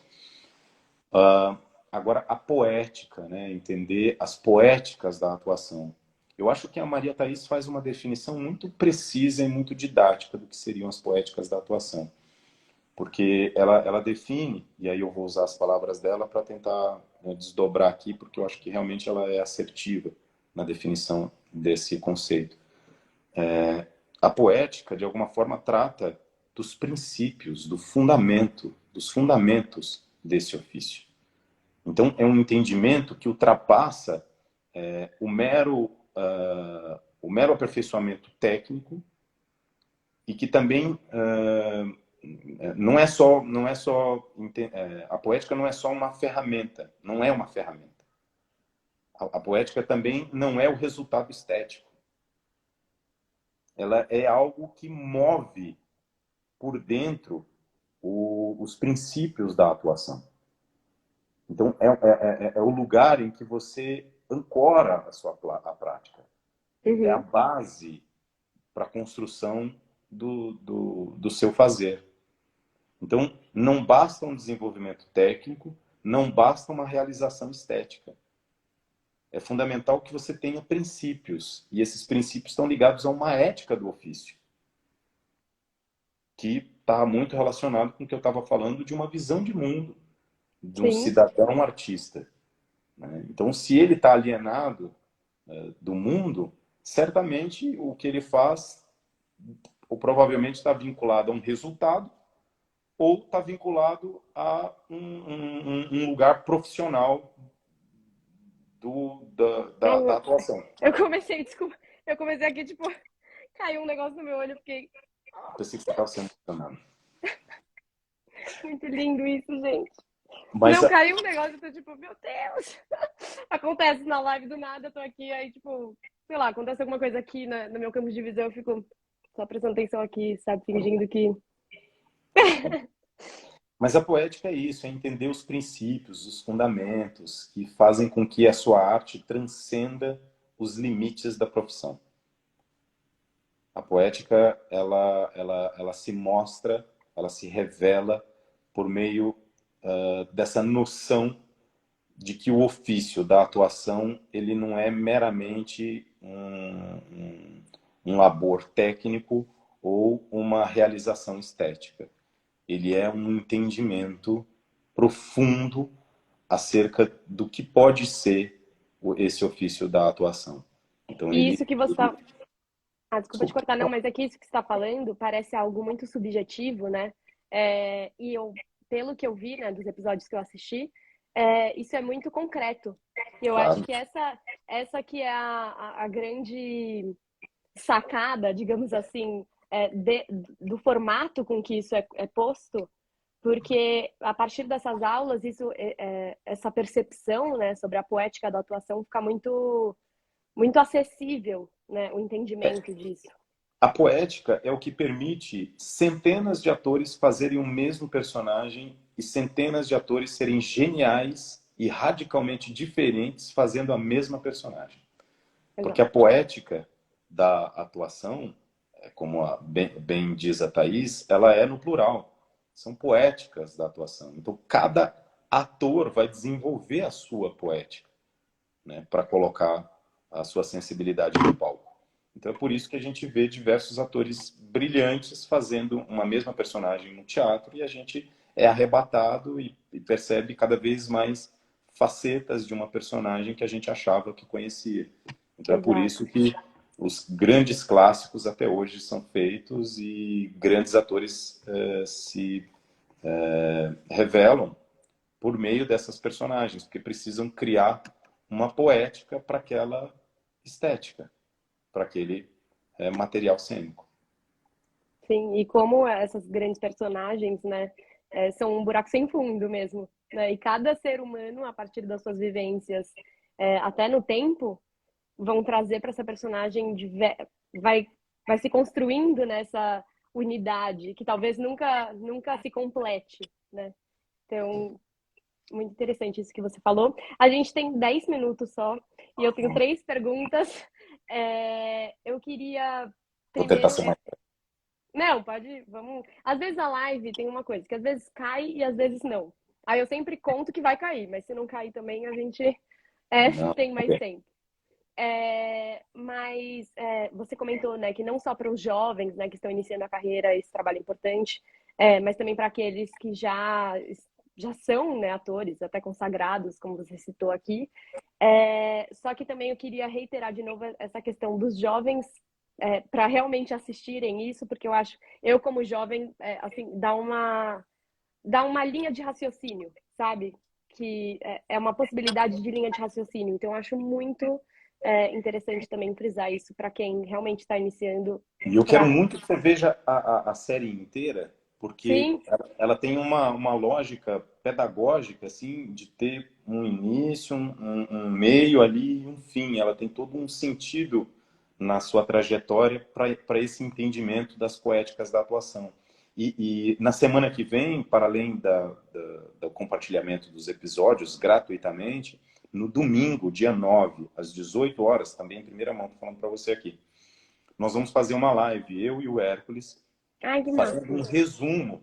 Agora, a poética, né? Entender as poéticas da atuação. Eu acho que a Maria Thaís faz uma definição muito precisa e muito didática do que seriam as poéticas da atuação. Porque ela define, e aí eu vou usar as palavras dela para tentar desdobrar aqui, porque eu acho que realmente ela é assertiva na definição desse conceito. A poética, de alguma forma, trata dos princípios, do fundamento, dos fundamentos desse ofício. Então, é um entendimento que ultrapassa o mero aperfeiçoamento técnico e que também a poética não é só uma ferramenta, não é uma ferramenta. A poética também não é o resultado estético. Ela é algo que move por dentro os princípios da atuação. Então, é o lugar em que você ancora a prática. É a Uhum. base para a construção do seu fazer. Então, não basta um desenvolvimento técnico, não basta uma realização estética. É fundamental que você tenha princípios, e esses princípios estão ligados a uma ética do ofício, que está muito relacionado com o que eu estava falando de uma visão de mundo, de um Sim. cidadão artista. Né? Então, se ele está alienado do mundo, certamente o que ele faz, ou provavelmente está vinculado a um resultado, ou está vinculado a um lugar profissional da atuação. Desculpa, eu comecei aqui, tipo, caiu um negócio no meu olho, fiquei Pensei que você estava sendo emocionado. muito lindo isso, gente. Mas Não, caiu um negócio, eu tô tipo, meu Deus! Acontece na live do nada, eu tô aqui, aí, tipo, sei lá, acontece alguma coisa aqui no meu campo de visão, eu fico só prestando atenção aqui, sabe, fingindo que. Mas a poética é isso, é entender os princípios, os fundamentos que fazem com que a sua arte transcenda os limites da profissão. A poética, ela se mostra, ela se revela por meio dessa noção de que o ofício da atuação ele não é meramente um labor técnico ou uma realização estética. Ele é um entendimento profundo acerca do que pode ser esse ofício da atuação. Então E ele... isso que você tá. Ah, desculpa te Desculpa. cortar, não, mas é que isso que você está falando parece algo muito subjetivo, né? E eu, pelo que eu vi, né, dos episódios que eu assisti, isso é muito concreto. E eu acho Claro. que essa que é a grande sacada, digamos assim, do formato com que isso é posto, porque a partir dessas aulas, essa percepção, né, sobre a poética da atuação fica muito, muito acessível, né, o entendimento disso. A poética é o que permite centenas de atores fazerem o mesmo personagem e centenas de atores serem geniais e radicalmente diferentes fazendo a mesma personagem. Porque Exato. a poética da atuação, como bem diz a Thaís, ela é no plural. São poéticas da atuação. Então, cada ator vai desenvolver a sua poética, né, para colocar a sua sensibilidade no palco. Então é por isso que a gente vê diversos atores brilhantes fazendo uma mesma personagem no teatro e a gente é arrebatado e percebe cada vez mais facetas de uma personagem que a gente achava que conhecia. Então é por Exato. isso que os grandes clássicos até hoje são feitos e grandes atores se revelam por meio dessas personagens, porque precisam criar uma poética para aquela estética, para aquele material cênico. Sim, e como essas grandes personagens, né, são um buraco sem fundo mesmo, né? E cada ser humano, a partir das suas vivências, até no tempo, vão trazer para essa personagem vai vai se construindo nessa unidade que talvez nunca se complete, né? Então, muito interessante isso que você falou. A gente tem 10 minutos só e eu tenho 3 perguntas. Eu queria Vou tentar primeiro ser mais... não, pode, vamos. Às vezes a live tem uma coisa, que às vezes cai e às vezes não. Aí eu sempre conto que vai cair, mas se não cair também a gente Não, tem mais tempo. Você comentou, né, que não só para os jovens, né, que estão iniciando a carreira, esse trabalho é importante, mas também para aqueles que já são, né, atores, até consagrados, como você citou aqui. Só que também eu queria reiterar de novo essa questão dos jovens para realmente assistirem isso, porque eu acho, eu como jovem, assim, dá uma linha de raciocínio, sabe? Que é uma possibilidade de linha de raciocínio. Então, eu acho muito interessante também frisar isso para quem realmente está iniciando. E eu quero Pra... muito que você veja a série inteira, porque Sim, ela tem uma lógica pedagógica, assim, de ter um início, um meio ali e um fim. Ela tem todo um sentido na sua trajetória para esse entendimento das poéticas da atuação. E na semana que vem, para além do compartilhamento dos episódios gratuitamente, no domingo, dia 9 às 18 horas, também em primeira mão, estou falando para você aqui, nós vamos fazer uma live, eu e o Hércules, ai, que fazendo máximo. um resumo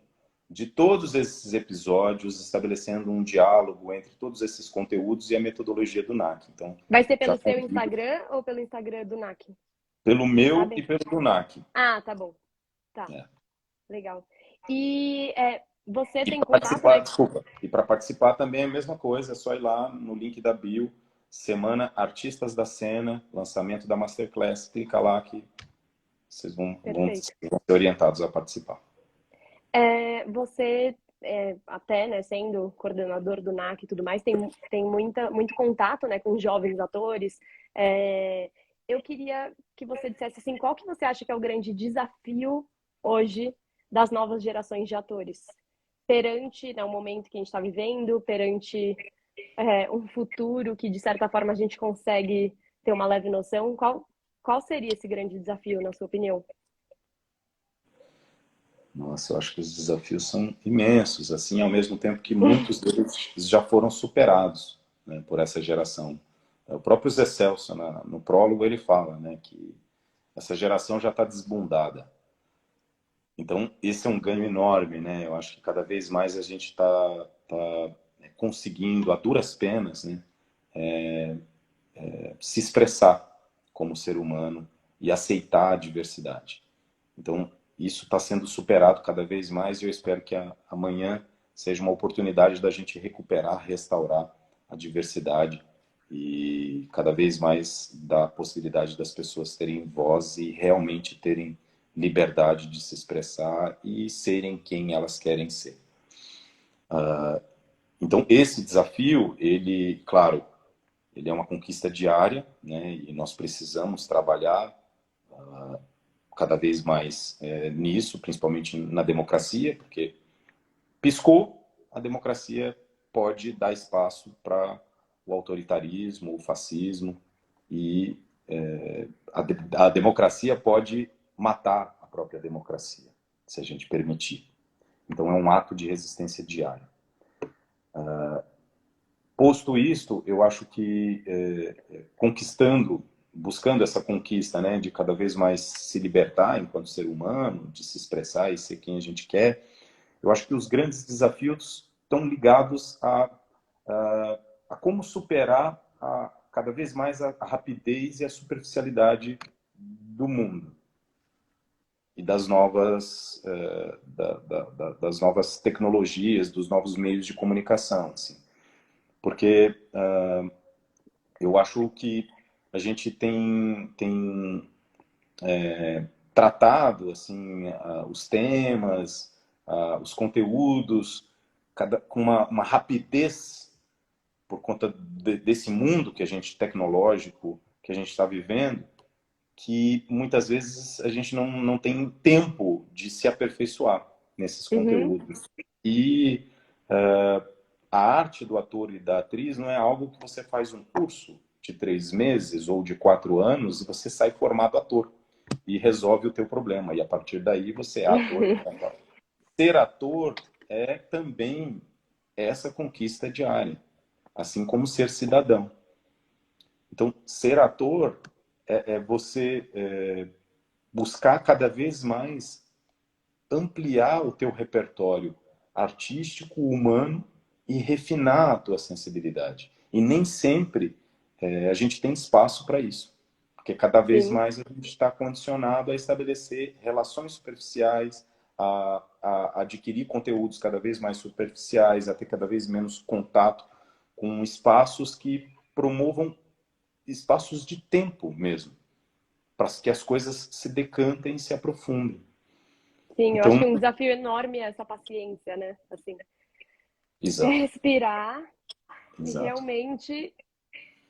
de todos esses episódios, estabelecendo um diálogo entre todos esses conteúdos e a metodologia do NAC. Então, Vai ser já pelo seu convido Instagram ou pelo Instagram do NAC? pelo Você meu e sabe? pelo do NAC. Ah, tá bom. Tá, É. legal. E você E tem para contato, participar, né? desculpa, e para participar também é a mesma coisa, é só ir lá no link da bio, Semana Artistas da Cena, lançamento da Masterclass, clica lá que vocês vão Perfeito. ser orientados a participar. Você, até, né, sendo coordenador do NAC e tudo mais, tem muito contato, né, com jovens atores. É, eu queria que você dissesse, assim, qual que você acha que é o grande desafio hoje das novas gerações de atores? Perante, né, o momento que a gente está vivendo, perante um futuro que, de certa forma, a gente consegue ter uma leve noção, qual seria esse grande desafio, na sua opinião? Nossa, eu acho que os desafios são imensos, assim, ao mesmo tempo que muitos deles já foram superados, né, por essa geração. O próprio Zé Celso, no prólogo, ele fala, né, que essa geração já está desbundada. Então, esse é um ganho enorme, né? Eu acho que cada vez mais a gente tá conseguindo, a duras penas, né, se expressar como ser humano e aceitar a diversidade. Então, isso está sendo superado cada vez mais e eu espero que amanhã seja uma oportunidade da gente recuperar, restaurar a diversidade e cada vez mais dar a possibilidade das pessoas terem voz e realmente terem liberdade de se expressar e serem quem elas querem ser. Então, esse desafio, ele, claro, ele é uma conquista diária, né? E nós precisamos trabalhar cada vez mais nisso, principalmente na democracia, porque piscou, a democracia pode dar espaço para o autoritarismo, o fascismo, e a democracia pode matar a própria democracia, se a gente permitir. Então é um ato de resistência diária. Posto isto, eu acho que conquistando, buscando essa conquista, né, de cada vez mais se libertar enquanto ser humano, de se expressar e ser quem a gente quer, eu acho que os grandes desafios estão ligados a como superar cada vez mais a rapidez e a superficialidade do mundo e das novas, das novas tecnologias, dos novos meios de comunicação, assim. Porque eu acho que a gente tem tratado assim os temas, os conteúdos, com uma rapidez por conta desse mundo que a gente tecnológico que a gente está vivendo, que muitas vezes a gente não tem tempo de se aperfeiçoar nesses Uhum, conteúdos. E a arte do ator e da atriz não é algo que você faz um curso de 3 meses ou de 4 anos e você sai formado ator e resolve o teu problema. E a partir daí você é ator. Ser ator é também essa conquista diária, assim como ser cidadão. Então, ser ator é você buscar cada vez mais ampliar o teu repertório artístico, humano e refinar a tua sensibilidade. E nem sempre a gente tem espaço para isso, porque cada vez sim. mais a gente está condicionado a estabelecer relações superficiais, a adquirir conteúdos cada vez mais superficiais, a ter cada vez menos contato com espaços que promovam espaços de tempo mesmo, para que as coisas se decantem e se aprofundem. Sim, eu acho Então, que um desafio enorme é essa paciência, né? Assim, exato, respirar e exato. realmente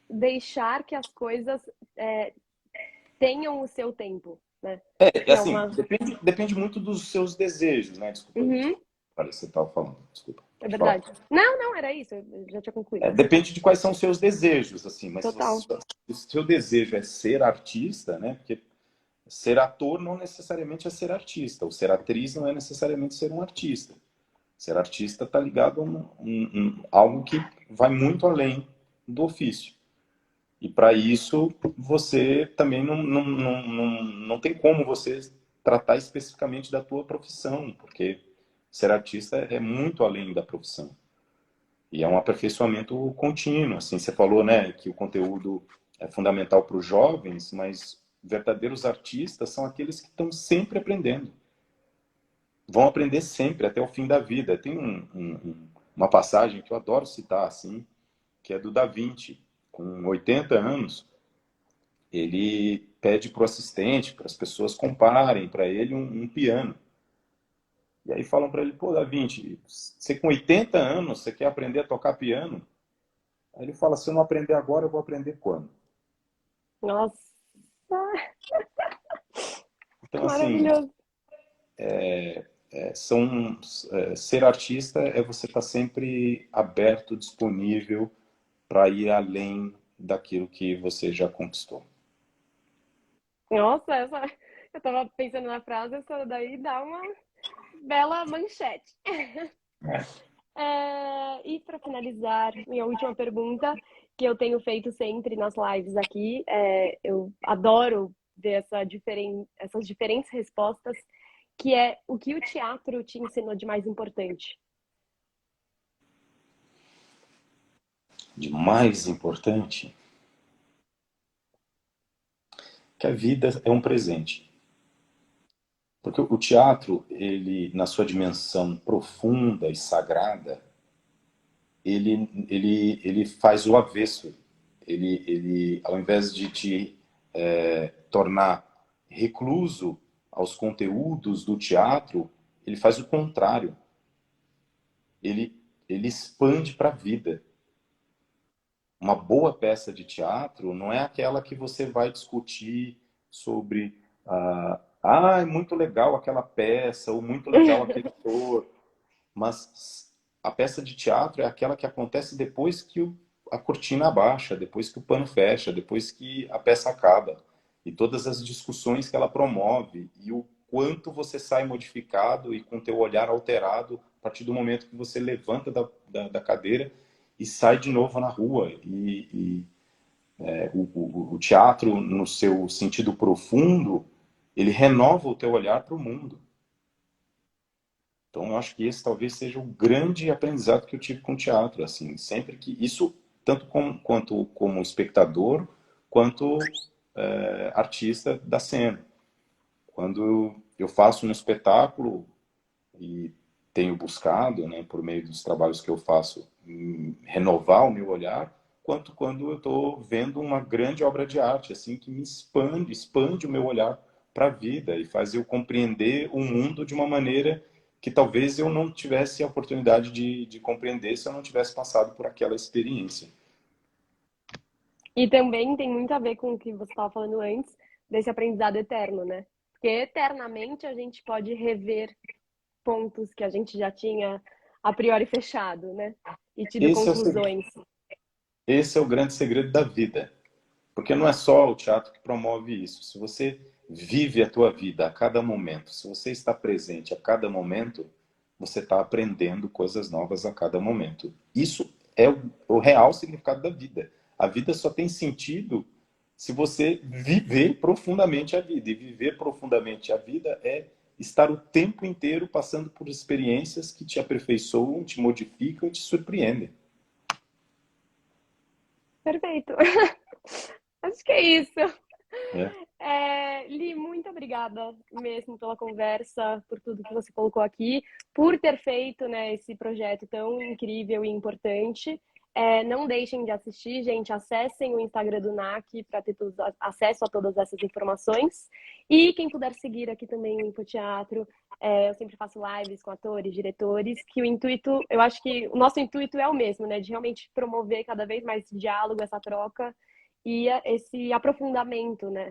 deixar que as coisas é, tenham o seu tempo, né? É Que é assim, uma. depende muito dos seus desejos, né? Desculpa, Uhum, olha, você estava falando, desculpa, é pode falar. verdade. Não, não, era isso, eu já tinha concluído. Depende de quais são os seus desejos, assim, mas Total. se o seu desejo é ser artista, né? Porque ser ator não necessariamente é ser artista, ou ser atriz não é necessariamente ser um artista. Ser artista está ligado a algo que vai muito além do ofício. E para isso, você também não tem como você tratar especificamente da tua profissão, porque ser artista é muito além da profissão. E é um aperfeiçoamento contínuo. Assim, você falou, né, que o conteúdo é fundamental para os jovens, mas verdadeiros artistas são aqueles que estão sempre aprendendo. Vão aprender sempre, até o fim da vida. Tem uma passagem que eu adoro citar, assim, que é do Da Vinci. Com 80 anos, ele pede para o assistente, para as pessoas comprarem para ele um piano. E aí falam para ele, pô, Da Vinci, você com 80 anos, você quer aprender a tocar piano? Aí ele fala, se eu não aprender agora, eu vou aprender quando? Nossa, Então, assim, maravilhoso. ser artista é você estar sempre aberto, disponível para ir além daquilo que você já conquistou. Nossa, eu tava pensando na frase, essa daí dá uma bela manchete. É. E para finalizar, minha última pergunta, que eu tenho feito sempre nas lives aqui, eu adoro ver essas diferentes respostas, que é o que o teatro te ensinou de mais importante. De mais importante, que a vida é um presente. Porque o teatro, ele, na sua dimensão profunda e sagrada, ele faz o avesso. Ao invés de te tornar recluso aos conteúdos do teatro, ele faz o contrário. Ele, ele expande para a vida. Uma boa peça de teatro não é aquela que você vai discutir sobre é muito legal aquela peça, ou muito legal aquele ator, mas a peça de teatro é aquela que acontece depois que a cortina abaixa, depois que o pano fecha, depois que a peça acaba. E todas as discussões que ela promove e o quanto você sai modificado e com teu olhar alterado a partir do momento que você levanta da cadeira e sai de novo na rua. O teatro, no seu sentido profundo, ele renova o teu olhar para o mundo. Então, eu acho que esse talvez seja o grande aprendizado que eu tive com o teatro, assim, sempre que isso, tanto quanto como espectador, quanto artista da cena. Quando eu faço um espetáculo e tenho buscado, né, por meio dos trabalhos que eu faço, renovar o meu olhar, quanto quando eu estou vendo uma grande obra de arte, assim, que me expande o meu olhar para a vida e faz eu compreender o mundo de uma maneira que talvez eu não tivesse a oportunidade de compreender se eu não tivesse passado por aquela experiência. E também tem muito a ver com o que você estava falando antes, desse aprendizado eterno, né? Porque eternamente a gente pode rever pontos que a gente já tinha a priori fechado, né? E tido Esse é o, seg- conclusões. esse é o grande segredo da vida. Porque não é só o teatro que promove isso. Se você vive a tua vida a cada momento, se você está presente a cada momento, você está aprendendo coisas novas a cada momento. Isso é o real significado da vida. A vida só tem sentido se você viver profundamente a vida. E viver profundamente a vida é estar o tempo inteiro passando por experiências que te aperfeiçoam, te modificam e te surpreendem. Perfeito. Acho que é isso. Né? Li, muito obrigada mesmo pela conversa, por tudo que você colocou aqui, por ter feito, né, esse projeto tão incrível e importante. Não deixem de assistir, gente. Acessem o Instagram do NAC para ter acesso a todas essas informações. E quem puder seguir aqui também o Infoteatro, eu sempre faço lives com atores, diretores, que o intuito, eu acho que o nosso intuito é o mesmo, né? De realmente promover cada vez mais esse diálogo, essa troca e esse aprofundamento, né?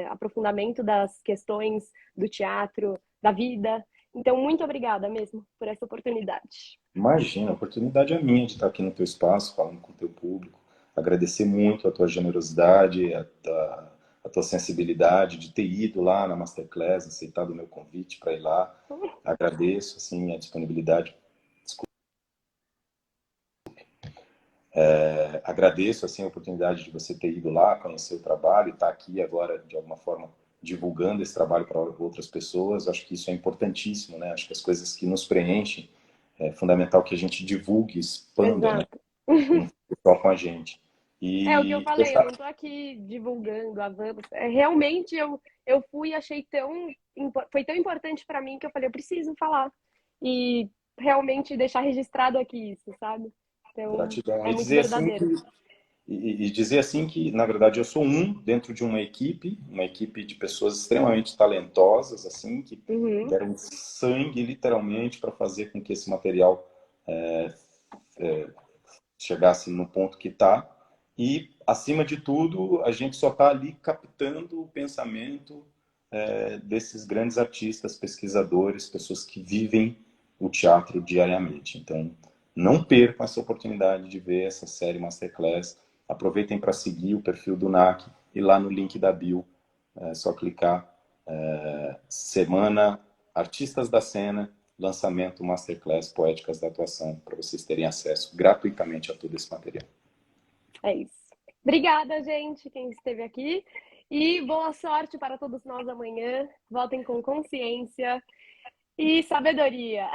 Aprofundamento das questões do teatro, da vida. Então, muito obrigada mesmo por essa oportunidade. Imagina, a oportunidade é minha de estar aqui no teu espaço, falando com o teu público. Agradecer muito a tua generosidade, a tua sensibilidade de ter ido lá na Masterclass, aceitado o meu convite para ir lá. Agradeço, assim, a disponibilidade. Agradeço, assim, a oportunidade de você ter ido lá, conhecer o trabalho e estar aqui agora, de alguma forma, divulgando esse trabalho para outras pessoas. Acho que isso é importantíssimo, né? Acho que as coisas que nos preenchem, é fundamental que a gente divulgue, expanda, né? Exato. Não fique só com a gente. É o que eu E falei, eu não tô aqui divulgando a Vamos. Realmente eu fui e achei foi tão importante para mim que eu falei, eu preciso falar. E realmente deixar registrado aqui isso, sabe? Então, gratidão. é muito verdadeiro. E dizer assim que, na verdade, eu sou um dentro de uma equipe de pessoas extremamente talentosas, assim, que Uhum, deram sangue, literalmente, para fazer com que esse material chegasse no ponto que está. E, acima de tudo, a gente só está ali captando o pensamento desses grandes artistas, pesquisadores, pessoas que vivem o teatro diariamente. Então, não percam essa oportunidade de ver essa série Masterclass. Aproveitem para seguir o perfil do NAC e lá no link da bio, é só clicar. Semana Artistas da Cena, lançamento Masterclass Poéticas da Atuação, para vocês terem acesso gratuitamente a todo esse material. é isso. Obrigada, gente, quem esteve aqui. E boa sorte para todos nós amanhã. Voltem com consciência e sabedoria.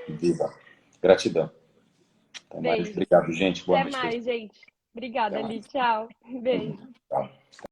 Viva! Gratidão. Até mais. Beijos. Obrigado, gente. Boa Até noite para mais, gente. Até Obrigada, mais. Ali. Tchau. Beijo. Tchau.